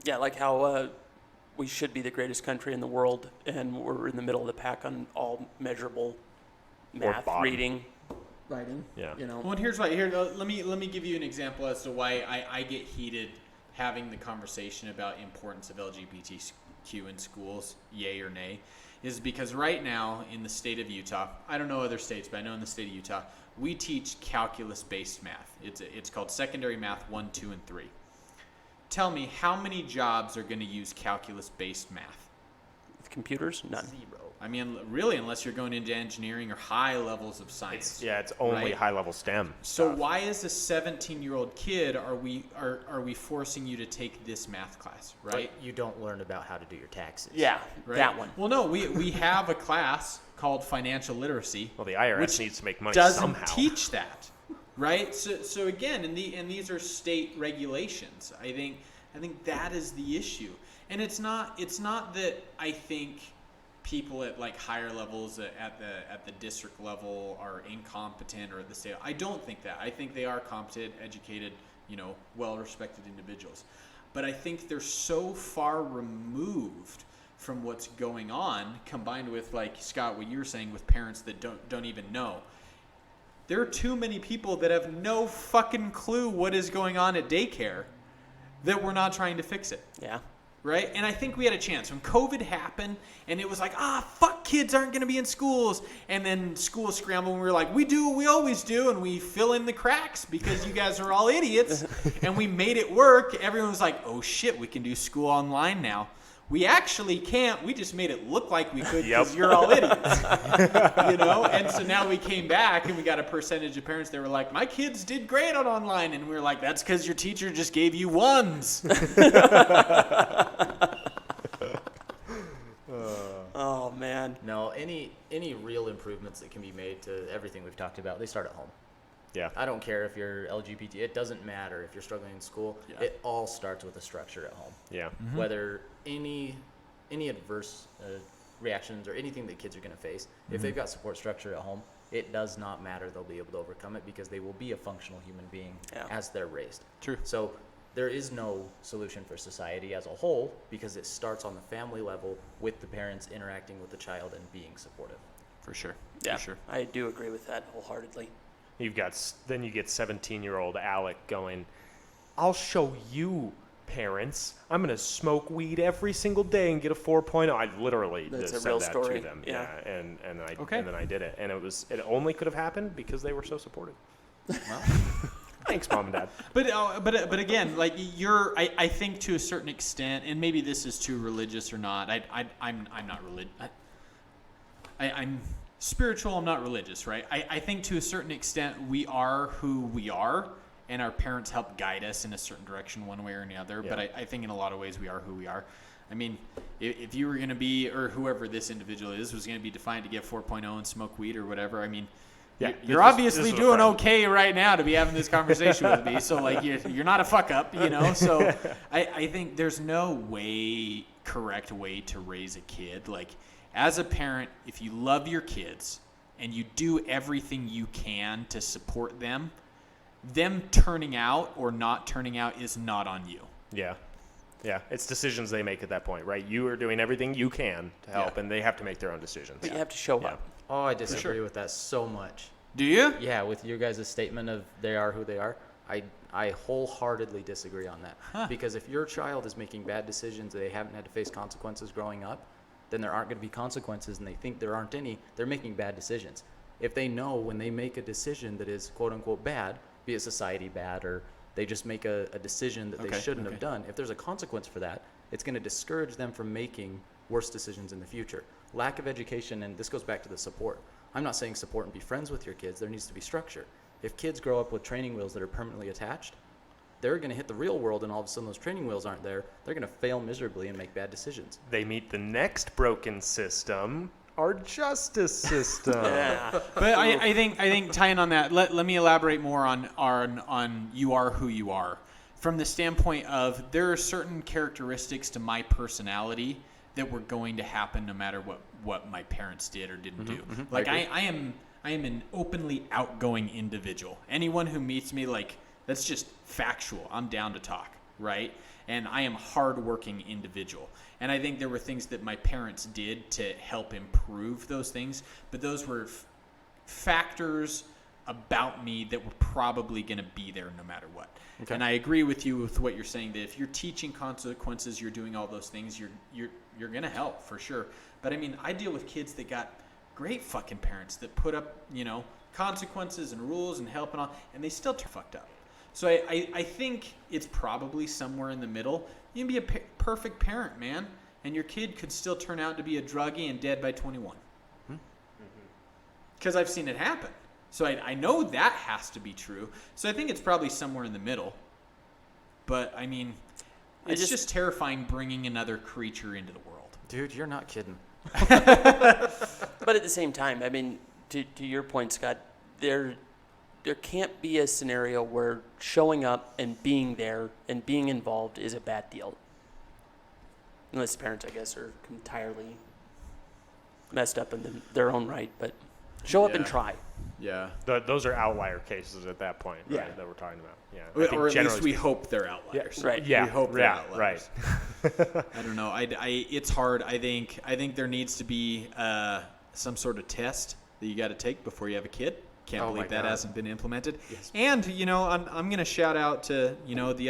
Yeah, like how we should be the greatest country in the world, and we're in the middle of the pack on all measurable math, reading, writing. Yeah. You know. Well, and here's why. Let me give you an example as to why I get heated having the conversation about importance of LGBTQ in schools, yay or nay, is because right now in the state of Utah, I don't know other states, but I know in the state of Utah, we teach calculus-based math. It's called secondary math 1, 2, and 3. Tell me, how many jobs are going to use calculus-based math? With computers? None. Zero. I mean, really, unless you're going into engineering or high levels of science. It's only high-level STEM. So why, as a 17-year-old kid, are we forcing you to take this math class, right? But you don't learn about how to do your taxes. Yeah, Right? that one. Well, no, we have a class called financial literacy. Well, the IRS which needs to make money doesn't somehow. teach that, right? So again, and these are state regulations. I think that is the issue, and it's not that I think people at like higher levels at the district level are incompetent, or at the state. I don't think that. I think they are competent, educated, well-respected individuals. But I think they're so far removed from what's going on, combined with, like Scott, what you were saying, with parents that don't even know. There are too many people that have no fucking clue what is going on at daycare that we're not trying to fix it. Yeah. Right? And I think we had a chance. When COVID happened, and it was like, fuck, kids aren't going to be in schools. And then school scrambled, and we were like, we do what we always do, and we fill in the cracks because you guys are all idiots. And we made it work. Everyone was like, oh shit, we can do school online now. We actually can't. We just made it look like we could because you're all idiots. And so now we came back, and we got a percentage of parents that were like, my kids did great on online. And we were like, that's because your teacher just gave you ones. Oh, man. No, any real improvements that can be made to everything we've talked about, they start at home. Yeah. I don't care if you're LGBT. It doesn't matter if you're struggling in school. Yeah. It all starts with a structure at home. Yeah. Mm-hmm. Whether any adverse reactions or anything that kids are going to face, if they've got support structure at home, it does not matter. They'll be able to overcome it because they will be a functional human being as they're raised. True. So there is no solution for society as a whole because it starts on the family level with the parents interacting with the child and being supportive. For sure. Yeah, For sure. I do agree with that wholeheartedly. You get 17-year-old Alec going, I'll show you, parents. I'm going to smoke weed every single day and get a 4.0. I literally That's just a real said that story. to them. Yeah. And then I did it. And it only could have happened because they were so supportive. Well, thanks, Mom and Dad. But again, like I think to a certain extent, and maybe this is too religious or not. I'm not religious. I'm spiritual. I'm not religious, right? I think to a certain extent we are who we are, and our parents help guide us in a certain direction one way or another. Yeah. But I think in a lot of ways we are who we are. I mean, if you were going to be, or whoever this individual is, was going to be defined to get 4.0 and smoke weed or whatever, I mean, Yeah, you're obviously doing okay right now to be having this conversation with me. So, like, you're not a fuck up, So I think there's no correct way to raise a kid. Like, as a parent, if you love your kids and you do everything you can to support them turning out or not turning out is not on you. Yeah. Yeah, it's decisions they make at that point, right? You are doing everything you can to help, and they have to make their own decisions. But you have to show up. oh, I disagree with that so much. Do you? Yeah, with your guys' statement of they are who they are, I wholeheartedly disagree on that. Because if your child is making bad decisions, they haven't had to face consequences growing up, then there aren't going to be consequences, and they think there aren't any, they're making bad decisions. If they know when they make a decision that is quote unquote bad, be it society bad, or they just make a decision that they shouldn't have done, if there's a consequence for that, it's going to discourage them from making worse decisions in the future. Lack of education, and this goes back to the support. I'm not saying support and be friends with your kids. There needs to be structure. If kids grow up with training wheels that are permanently attached, they're going to hit the real world, and all of a sudden those training wheels aren't there. They're going to fail miserably and make bad decisions. They meet the next broken system, our justice system. Yeah. But I think tying on that, let me elaborate more on you are who you are. From the standpoint of there are certain characteristics to my personality that were going to happen no matter what my parents did or didn't do. Like I am an openly outgoing individual. Anyone who meets me, like, that's just factual. I'm down to talk, right? And I am a hardworking individual. And I think there were things that my parents did to help improve those things, but those were factors about me that were probably going to be there no matter what. Okay. And I agree with you with what you're saying, that if you're teaching consequences, you're doing all those things, you're going to help for sure. But I mean, I deal with kids that got great fucking parents that put up, consequences and rules and help and all, and they still turn fucked up. So I think it's probably somewhere in the middle. You can be a perfect parent, man, and your kid could still turn out to be a druggie and dead by 21. Because I've seen it happen. So I know that has to be true. So I think it's probably somewhere in the middle. But, I mean, it's just terrifying bringing another creature into the world. Dude, you're not kidding. But at the same time, I mean, to your point, Scott, there can't be a scenario where showing up and being there and being involved is a bad deal. Unless parents, I guess, are entirely messed up in their own right. But show up and try. Yeah. Those are outlier cases at that point, right, that we're talking about. Yeah. Or at least we hope they're outliers. Yeah, right. Yeah. We hope they're outliers. Right. I don't know. It's hard. I think there needs to be some sort of test that you got to take before you have a kid. Can't believe that hasn't been implemented. Yes. And I'm going to shout out to the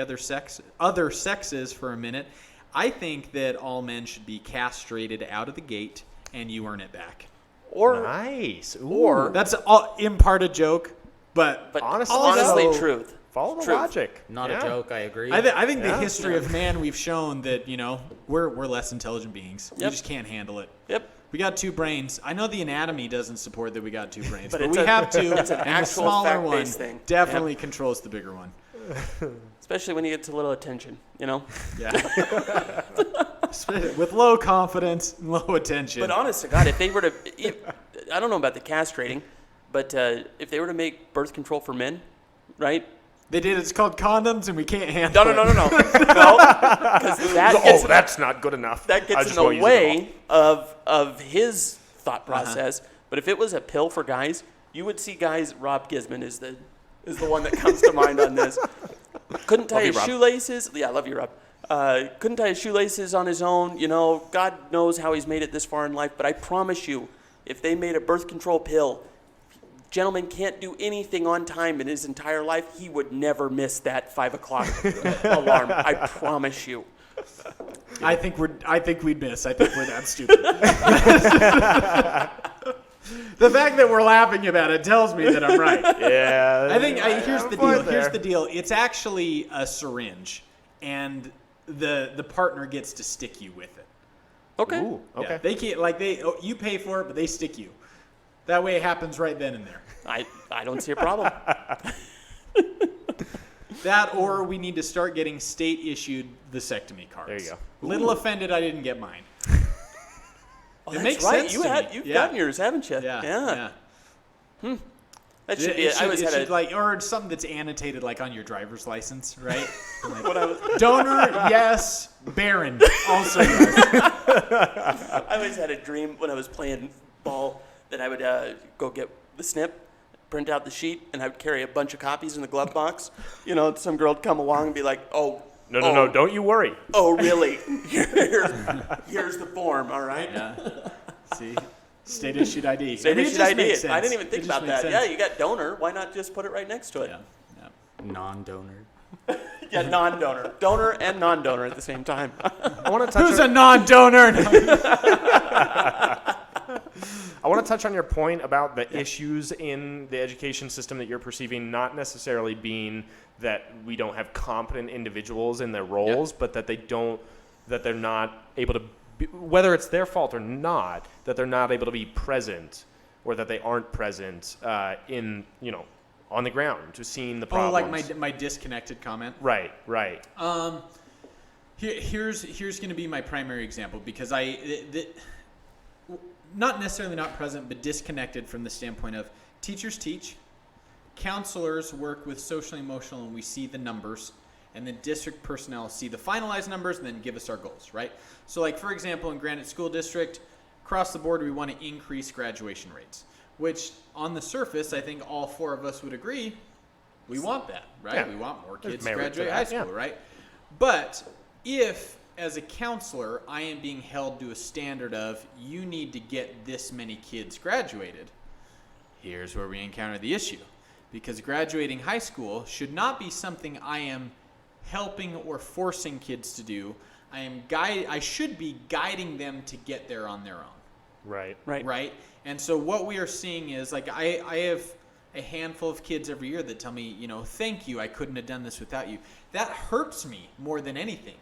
other sexes for a minute. I think that all men should be castrated out of the gate, and you earn it back. Or nice. Ooh. Or that's in part a joke, but honestly, truth. Follow the logic. Not a joke. I agree. I think the history of man, we've shown that we're less intelligent beings. Yep. We just can't handle it. Yep. We got two brains. I know the anatomy doesn't support that we got two brains, but we have two. It's an and actual the smaller fact-based one thing. definitely controls the bigger one. Especially when you get a little attention, Yeah. With low confidence and low attention. But honest to God, if they were to, I don't know about the castrating, but if they were to make birth control for men, right? They did. It's called condoms, and we can't handle it. No. Because that's not good enough. That gets in the way of his thought process. But if it was a pill for guys, you would see guys. Rob Gisman is the one that comes to mind on this. Couldn't tie his shoelaces. Yeah, I love you, Rob. Couldn't tie his shoelaces on his own. God knows how he's made it this far in life. But I promise you, if they made a birth control pill, gentleman can't do anything on time in his entire life. He would never miss that 5 o'clock alarm. I promise you. I think we'd miss. I think we're that stupid. The fact that we're laughing about it tells me that I'm right. Yeah. I think here's the deal. Here's the deal. It's actually a syringe, and the partner gets to stick you with it. Okay. Ooh, okay. Yeah, they can't you pay for it, but they stick you. That way it happens right then and there. I don't see a problem. That, or we need to start getting state-issued vasectomy cards. There you go. Little offended I didn't get mine. Oh, It that's makes right. sense You've to me. gotten yours, haven't you? Yeah. That should be it. Or something that's annotated like on your driver's license, right? Donor, yes. Barren, also yes. I always had a dream when I was playing ball that I would go get the snip, print out the sheet, and I would carry a bunch of copies in the glove box. Some girl would come along and be like, No, don't you worry. Oh, really? Here's the form, all right? Yeah. See? State-issued ID. State-issued ID. I didn't even think about that. Sense. Yeah, you got donor. Why not just put it right next to it? Yeah. Non-donor. Yeah, non-donor. Donor and non-donor at the same time. I want to touch Who's a non-donor? I want to touch on your point about the issues in the education system that you're perceiving, not necessarily being that we don't have competent individuals in their roles, but that they're not able to be, whether it's their fault or not, that they're not able to be present, or that they aren't present in, on the ground to seeing the problems. Oh, like my disconnected comment? Right. Here's going to be my primary example, because not necessarily not present, but disconnected from the standpoint of teachers teach, counselors work with social and emotional, and we see the numbers, and then district personnel see the finalized numbers and then give us our goals, right? So like, for example, in Granite School District, across the board, we want to increase graduation rates, which on the surface, I think all four of us would agree, we want that, right? Yeah. We want more There's kids to merit to graduate that, high school, yeah. right? But if, as a counselor, I am being held to a standard of, you need to get this many kids graduated, here's where we encounter the issue. Because graduating high school should not be something I am helping or forcing kids to do. I should be guiding them to get there on their own. Right? And so what we are seeing is, like, I have a handful of kids every year that tell me, thank you, I couldn't have done this without you. That hurts me more than anything.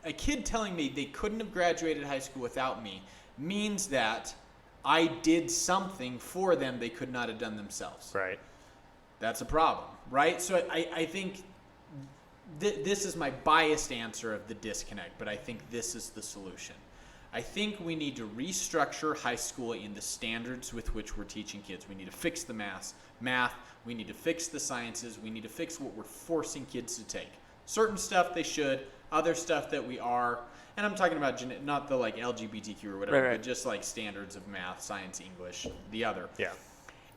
A kid telling me they couldn't have graduated high school without me means that I did something for them they could not have done themselves. Right. That's a problem, right? So I think this is my biased answer of the disconnect, but I think this is the solution. I think we need to restructure high school in the standards with which we're teaching kids. We need to fix the math. We need to fix the sciences. We need to fix what we're forcing kids to take. Certain stuff they should, other stuff that we are. And I'm talking about not the like LGBTQ or whatever, but just like standards of math, science, English, the other. Yeah.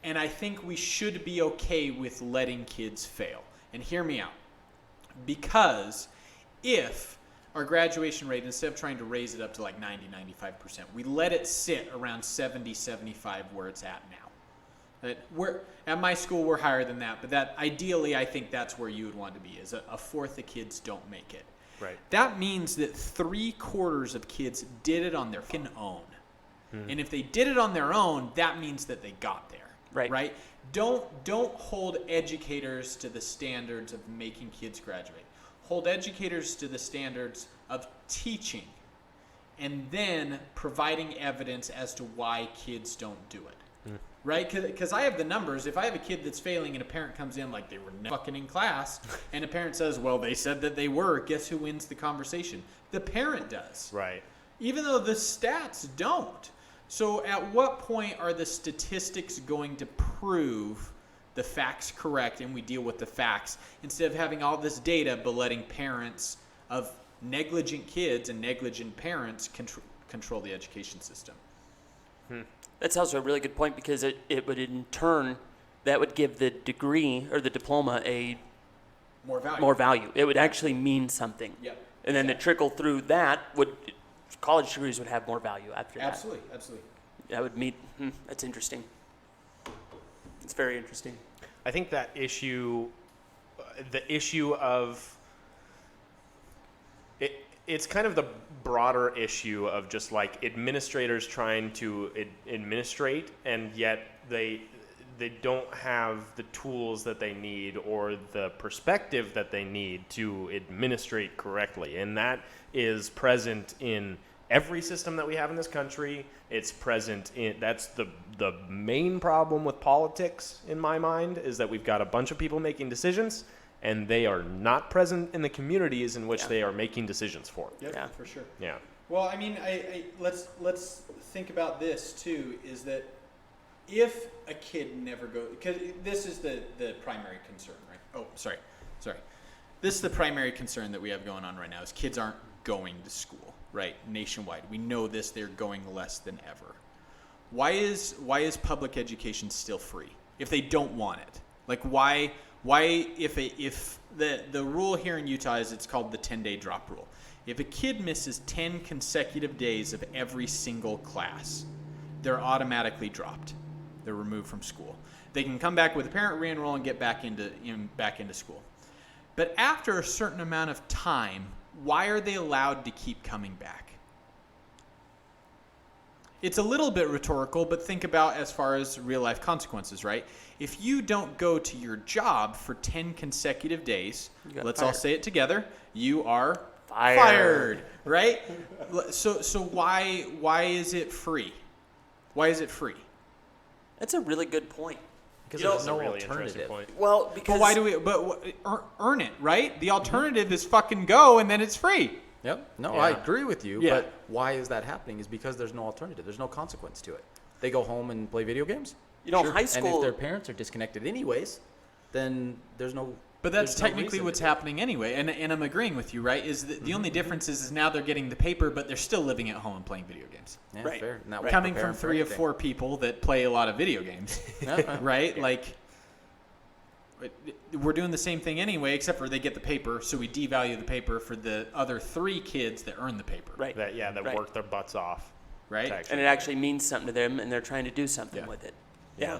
And I think we should be okay with letting kids fail. And hear me out. Because if our graduation rate, instead of trying to raise it up to like 90, 95%, we let it sit around 70, 75 where it's at now. At my school, we're higher than that, but that ideally, I think that's where you would want to be, is a fourth of kids don't make it. Right. That means that 3/4 of kids did it on their fucking own. And if they did it on their own, that means that they got there. Right? Don't hold educators to the standards of making kids graduate. Hold educators to the standards of teaching, and then providing evidence as to why kids don't do it. Right? Because I have the numbers. If I have a kid that's failing and a parent comes in like they were fucking in class, and a parent says, well, they said that they were, guess who wins the conversation? The parent does. Right. Even though the stats don't. So at what point are the statistics going to prove the facts correct and we deal with the facts instead of having all this data but letting parents of negligent kids and negligent parents control the education system? That's also a really good point, because it would in turn, that would give the degree or the diploma a more value. It would actually mean something. Yep. And then the trickle through that college degrees would have more value after that. Absolutely. That would mean, that's interesting. It's very interesting. I think that the issue of it's kind of the broader issue of just like administrators trying to administrate, and yet they don't have the tools that they need or the perspective that they need to administrate correctly. And that is present in every system that we have in this country. It's present in, that's the main problem with politics in my mind, is that we've got a bunch of people making decisions and they are not present in the communities in which they are making decisions for. Yep, Yeah. for sure. Yeah. Well, I mean, let's think about this too, is that if a kid never goes, because this is the primary concern, right? Oh, sorry. This is the primary concern that we have going on right now, is kids aren't going to school, right? Nationwide. We know this, they're going less than ever. Why is public education still free if they don't want it? Like why if the rule here in Utah is, it's called the 10-day drop rule. If a kid misses 10 consecutive days of every single class, they're automatically dropped. They're removed from school. They can come back with a parent, re-enroll, and get back into school. But after a certain amount of time, why are they allowed to keep coming back? it's a little bit rhetorical, but think about as far as real life consequences, right? If you don't go to your job for 10 consecutive days, let's all say it together, you are fired, right? So why is it free? Why is it free? That's a really good point. Because You know, there's no Really interesting alternative. point. Well, because But why do we? Earn it, right? The alternative is fucking go, and then it's free. Yep. No, Yeah. I agree with you. Yeah. But why is that happening? Is because there's no alternative. There's no consequence to it. They go home and play video games. You know, Sure. high And school- if their parents are disconnected anyways, then there's no. But that's there's no technically reason what's to do it. happening anyway, and I'm agreeing with you, right? Is the only difference is now they're getting the paper, but they're still living at home and playing video games. Yeah, Right. fair. And that will Coming prepare from them for 3 of anything. 4 people that play a lot of video games, Yeah. right? Like, we're doing the same thing anyway, except for they get the paper, so we devalue the paper for the other 3 kids that earn the paper, right, That Right. work their butts off. right? to actually- and it actually means something to them, and they're trying to do something Yeah. with it. Yeah.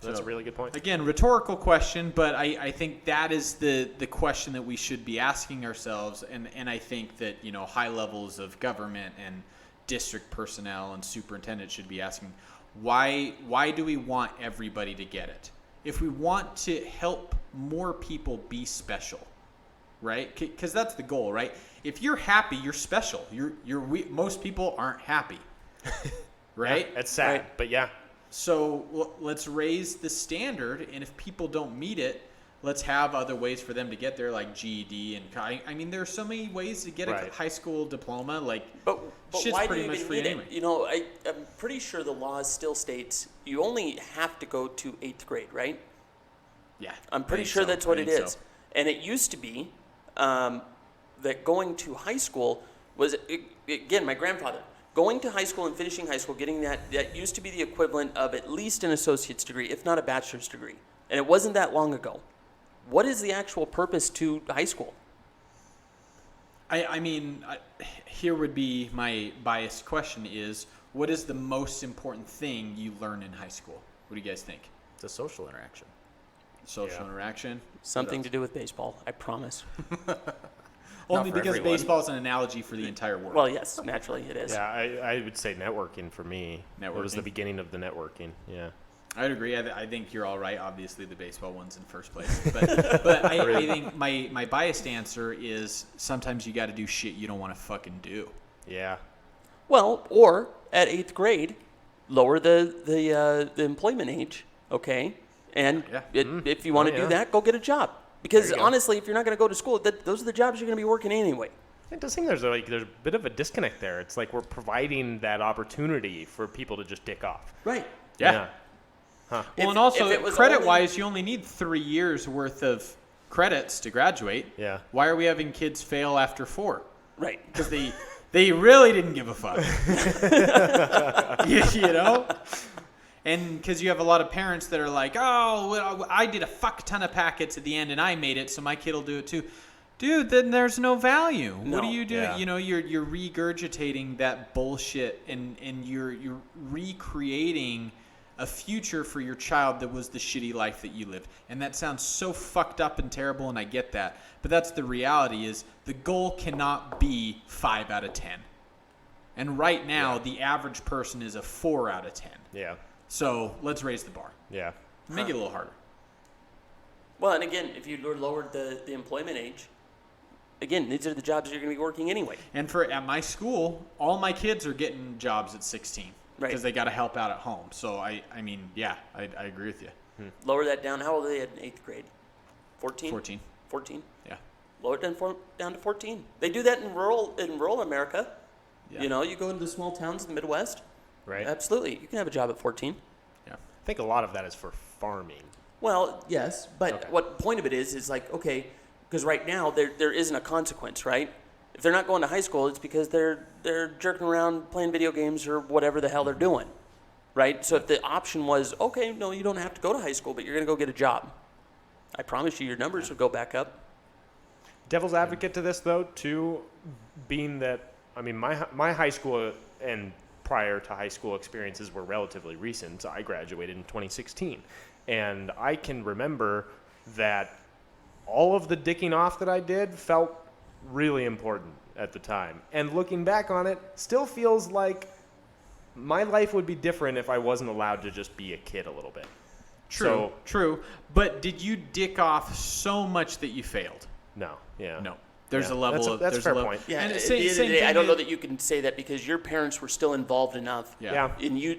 That's So, a really good point. Again, rhetorical question, but I think that is the question that we should be asking ourselves, and I think that, you know, high levels of government and district personnel and superintendents should be asking, why do we want everybody to get it? If we want to help more people be special, right? Because that's the goal, right? If you're happy, you're special. Most people aren't happy, right? Yeah, it's sad, Right. but yeah. So let's raise the standard, and if people don't meet it, let's have other ways for them to get there, like GED and I mean, there are so many ways to get a Right. high school diploma. Like, But shit's why pretty do you much even free need anyway. it? You know, I'm pretty sure the law still states you only have to go to 8th grade, right? yeah, I'm pretty I think sure so. that's what I it think is. so. And it used to be that going to high school was, again, my grandfather. Going to high school and finishing high school, getting that used to be the equivalent of at least an associate's degree, if not a bachelor's degree. And it wasn't that long ago. What is the actual purpose to high school? I mean, here would be my biased question is, what is the most important thing you learn in high school? What do you guys think? It's a social interaction. Social Yeah. interaction? Something to do with baseball, I promise. Only for because everyone. baseball is an analogy for the entire world. Well, yes, naturally it is. Yeah, I would say networking for me. It was the Networking. beginning of the networking. Yeah. I'd agree. I think you're all right. Obviously, the baseball one's in first place. But I think my biased answer is sometimes you got to do shit you don't want to fucking do. Yeah. Well, or at 8th grade, lower the employment age, okay? And Yeah. if you want to Oh, yeah. do that, go get a job. Because There you go. honestly, if you're not going to go to school, those are the jobs you're going to be working anyway. It does seem there's a bit of a disconnect there. It's like we're providing that opportunity for people to just dick off. Right. Yeah. Huh. Well, If- and also if it was credit-wise, you only need 3 years worth of credits to graduate. Yeah. Why are we having kids fail after 4? Right. Because they really didn't give a fuck. you know? And because you have a lot of parents that are like, oh, well, I did a fuck ton of packets at the end and I made it, so my kid will do it too. Dude, then there's no value. What No. are you doing? Yeah. You know, you're regurgitating that bullshit and you're recreating a future for your child that was the shitty life that you lived. And that sounds so fucked up and terrible, and I get that. But that's the reality is the goal cannot be 5 out of 10. And right now, the average person is a 4 out of 10. Yeah. So let's raise the bar. Yeah. Make it a little harder. Well, and again, if you lowered the employment age, again, these are the jobs you're going to be working anyway. And at my school, all my kids are getting jobs at 16 Right. because they got to help out at home. So I mean, yeah, I agree with you. Lower that down. How old are they in 8th grade? 14? 14. 14? Yeah. Lower it down to 14. They do that in rural America. Yeah. You know, you go into the small towns in the Midwest. Right. Absolutely. You can have a job at 14. Yeah. I think a lot of that is for farming. Well, yes, but Okay. what point of it is like, okay, because right now there isn't a consequence, right? If they're not going to high school, it's because they're jerking around playing video games or whatever the hell they're doing, right? So if the option was, okay, no, you don't have to go to high school, but you're going to go get a job, I promise you your numbers would go back up. Devil's advocate to this, though, too, being that, I mean, my high school and prior to high school experiences were relatively recent. I graduated in 2016. And I can remember that all of the dicking off that I did felt really important at the time. And looking back on it, still feels like my life would be different if I wasn't allowed to just be a kid a little bit. True. But did you dick off so much that you failed? No. Yeah. No. There's Yeah. a level That's a fair level. point. Yeah, And at it's the end of the day, I don't know thing that you can say that because your parents were still involved enough. Yeah. And you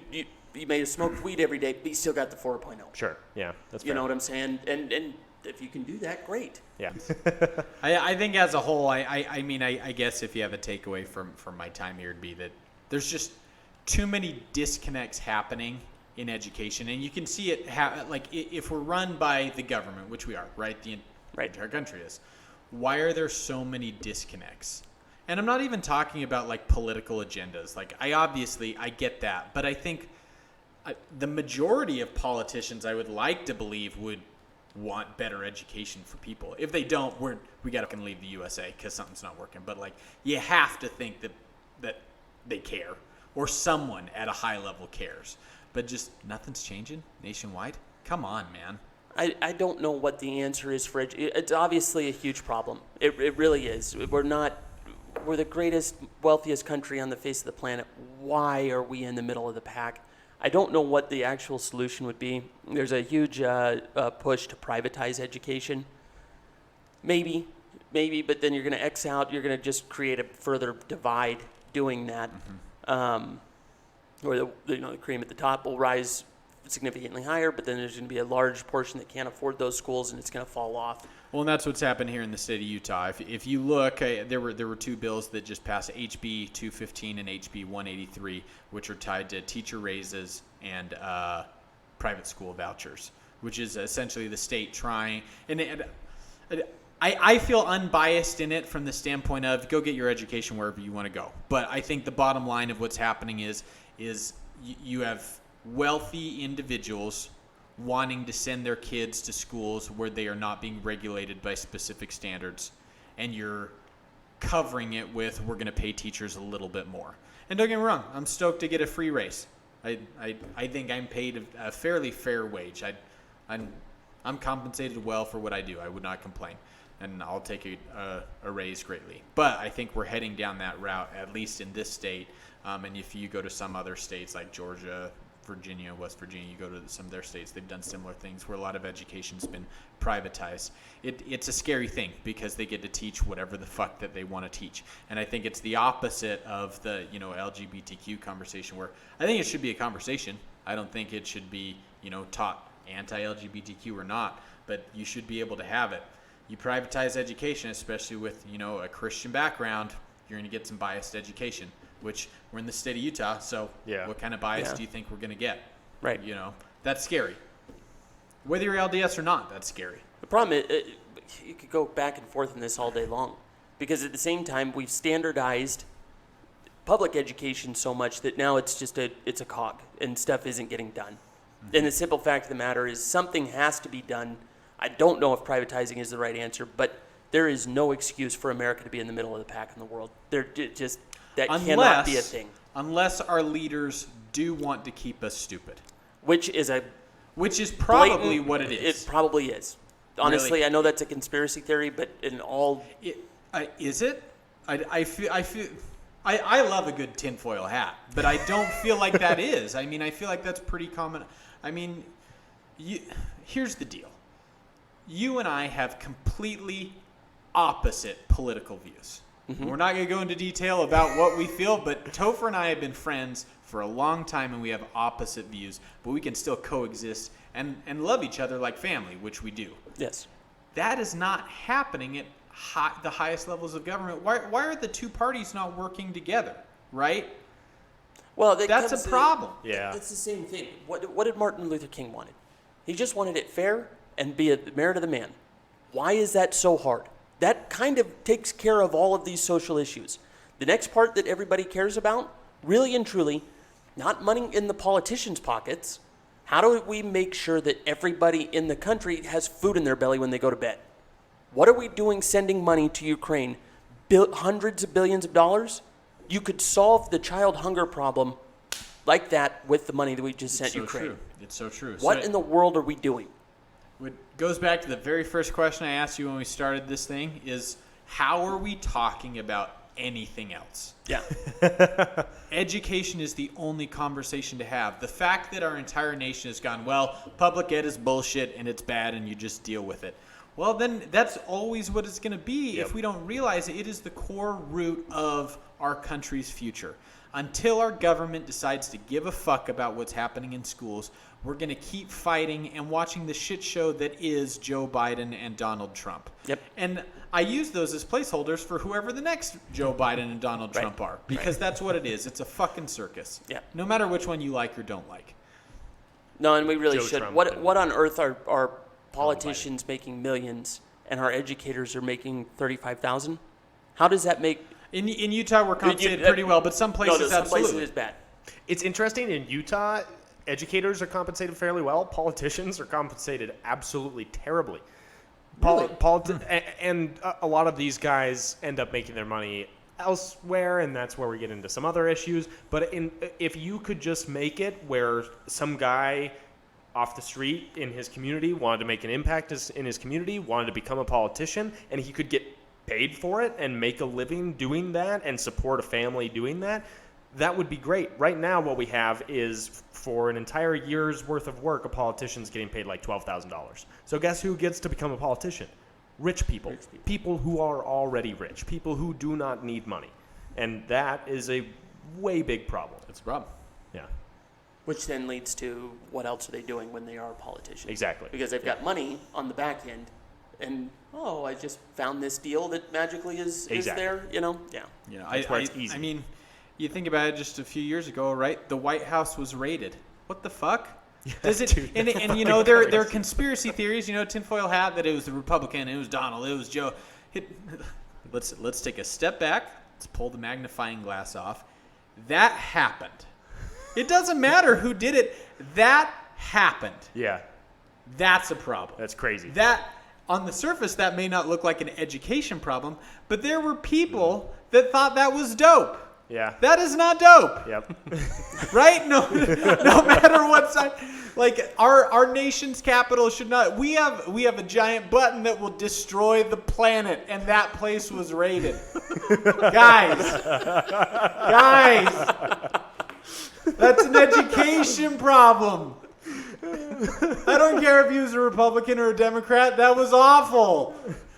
may have smoked weed every day, but you still got the 4.0. Sure. Yeah. That's fair. You know what I'm saying? And if you can do that, great. Yeah. I think as a whole, I mean, I guess if you have a takeaway from my time here, it'd be that there's just too many disconnects happening in education, and you can see it like if we're run by the government, which we are, right? The entire country is. Why are there so many disconnects? And I'm not even talking about like political agendas. Like I get that, but I think the majority of politicians, I would like to believe, would want better education for people. If they don't, we got to leave the USA because something's not working. But like, you have to think that they care, or someone at a high level cares. But just nothing's changing nationwide. Come on, man. I don't know what the answer is for it's obviously a huge problem. It really is. We're the greatest, wealthiest country on the face of the planet. Why are we in the middle of the pack? I don't know what the actual solution would be. There's a huge push to privatize education. Maybe, but then you're going to X out. You're going to just create a further divide doing that. Where the cream at the top will rise significantly higher, but then there's going to be a large portion that can't afford those schools, and it's going to fall off. Well, and that's what's happened here in the state of Utah. If you look, there were two bills that just passed, HB 215 and HB 183, which are tied to teacher raises and private school vouchers, which is essentially the state trying. And I feel unbiased in it from the standpoint of go get your education wherever you want to go. But I think the bottom line of what's happening is you have wealthy individuals wanting to send their kids to schools where they are not being regulated by specific standards, and you're covering it with we're going to pay teachers a little bit more. And don't get me wrong, I'm stoked to get a free raise. I think I'm paid a fairly fair wage. I'm compensated well for what I do. I would not complain, and I'll take a raise greatly. But I think we're heading down that route, at least in this state. And if you go to some other states like Georgia, Virginia, West Virginia, you go to some of their states, they've done similar things where a lot of education's been privatized. It's a scary thing because they get to teach whatever the fuck that they want to teach. And I think it's the opposite of the, LGBTQ conversation, where I think it should be a conversation. I don't think it should be, taught anti-LGBTQ or not, but you should be able to have it. You privatize education, especially with, a Christian background, you're going to get some biased education, which we're in the state of Utah, so what kind of bias do you think we're going to get? Right. That's scary. Whether you're LDS or not, that's scary. The problem is you could go back and forth in this all day long, because at the same time we've standardized public education so much that now it's just it's a cog and stuff isn't getting done. Mm-hmm. And the simple fact of the matter is something has to be done. I don't know if privatizing is the right answer, but there is no excuse for America to be in the middle of the pack in the world. Cannot be a thing. Unless our leaders do want to keep us stupid. Which is probably what it is. It probably is. Honestly, really? I know that's a conspiracy theory, but in all... Is it? I love a good tinfoil hat, but I don't feel like that is. I mean, I feel like that's pretty common. I mean, here's the deal. You and I have completely opposite political views. Mm-hmm. We're not going to go into detail about what we feel, but Topher and I have been friends for a long time, and we have opposite views, but we can still coexist and love each other like family, which we do. Yes. That is not happening at the highest levels of government. Why are the two parties not working together, right? Well, that's a problem. Yeah. It's the same thing. What did Martin Luther King wanted? He just wanted it fair and be a merit of the man. Why is that so hard? That kind of takes care of all of these social issues. The next part that everybody cares about, really and truly, not money in the politicians' pockets. How do we make sure that everybody in the country has food in their belly when they go to bed? What are we doing sending money to Ukraine? Hundreds of billions of dollars? You could solve the child hunger problem like that with the money that we just sent Ukraine. True. It's so true. What in the world are we doing? It goes back to the very first question I asked you when we started this thing is, how are we talking about anything else. Yeah. Education is the only conversation to have. The fact that our entire nation has gone, well, public ed is bullshit and it's bad and you just deal with it. Well, then that's always what it's going to be if we don't realize it is the core root of our country's future. Until our government decides to give a fuck about what's happening in schools, we're going to keep fighting and watching the shit show that is Joe Biden and Donald Trump. Yep. And I use those as placeholders for whoever the next Joe Biden and Donald Trump are, because that's what it is. It's a fucking circus. Yeah. No matter which one you like or don't like. No, and we really Joe should. Trump What on earth are politicians making millions and our educators are making $35,000? How does that make? In Utah, we're compensated pretty well, but some places some absolutely. places it's bad. It's interesting. In Utah, educators are compensated fairly well. Politicians are compensated absolutely terribly. And a lot of these guys end up making their money elsewhere, and that's where we get into some other issues. But if you could just make it where some guy off the street in his community wanted to make an impact in his community, wanted to become a politician, and he could get paid for it and make a living doing that and support a family doing that, that would be great. Right now, what we have is for an entire year's worth of work, a politician's getting paid like $12,000. So guess who gets to become a politician? Rich people. People who are already rich. People who do not need money. And that is a way big problem. That's a problem. Yeah. Which then leads to what else are they doing when they are politicians? Exactly. Because they've got money on the back end, and I just found this deal that magically is there. Yeah. Yeah, That's where it's easy. I mean, you think about it, just a few years ago, right? The White House was raided. What the fuck? Does it? Dude, and you know, there are conspiracy theories. You know, tinfoil hat that it was the Republican, it was Donald, it was Joe. Let's take a step back. Let's pull the magnifying glass off. That happened. It doesn't matter who did it. That happened. Yeah. That's a problem. That's crazy. That, on the surface, that may not look like an education problem, but there were people that thought that was dope. Yeah. That is not dope. Yep. Right? No matter what side. Like, our nation's capital should not. We have a giant button that will destroy the planet, and that place was raided. Guys. That's an education problem. I don't care if he was a Republican or a Democrat. That was awful.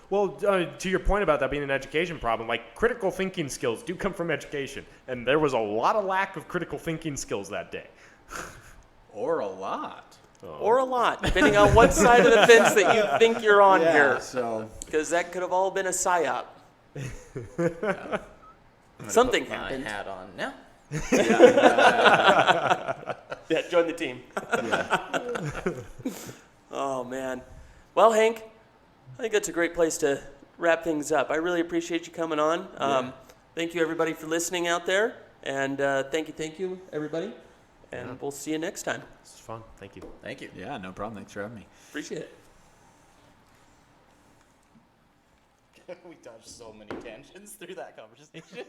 Well, to your point about that being an education problem, like critical thinking skills do come from education. And there was a lot of lack of critical thinking skills that day. Or a lot. Or a lot, depending on what side of the fence that you think you're on here. So Because that could have all been a psyop. Something My happened. hat on now. Yeah, join the team. Oh, man. Well, Hank, I think that's a great place to wrap things up. I really appreciate you coming on. Thank you, everybody, for listening out there. And thank you, everybody. And we'll see you next time. This is fun. Thank you. Thank you. yeah, no problem. Thanks for having me. Appreciate it. We dodged so many tangents through that conversation.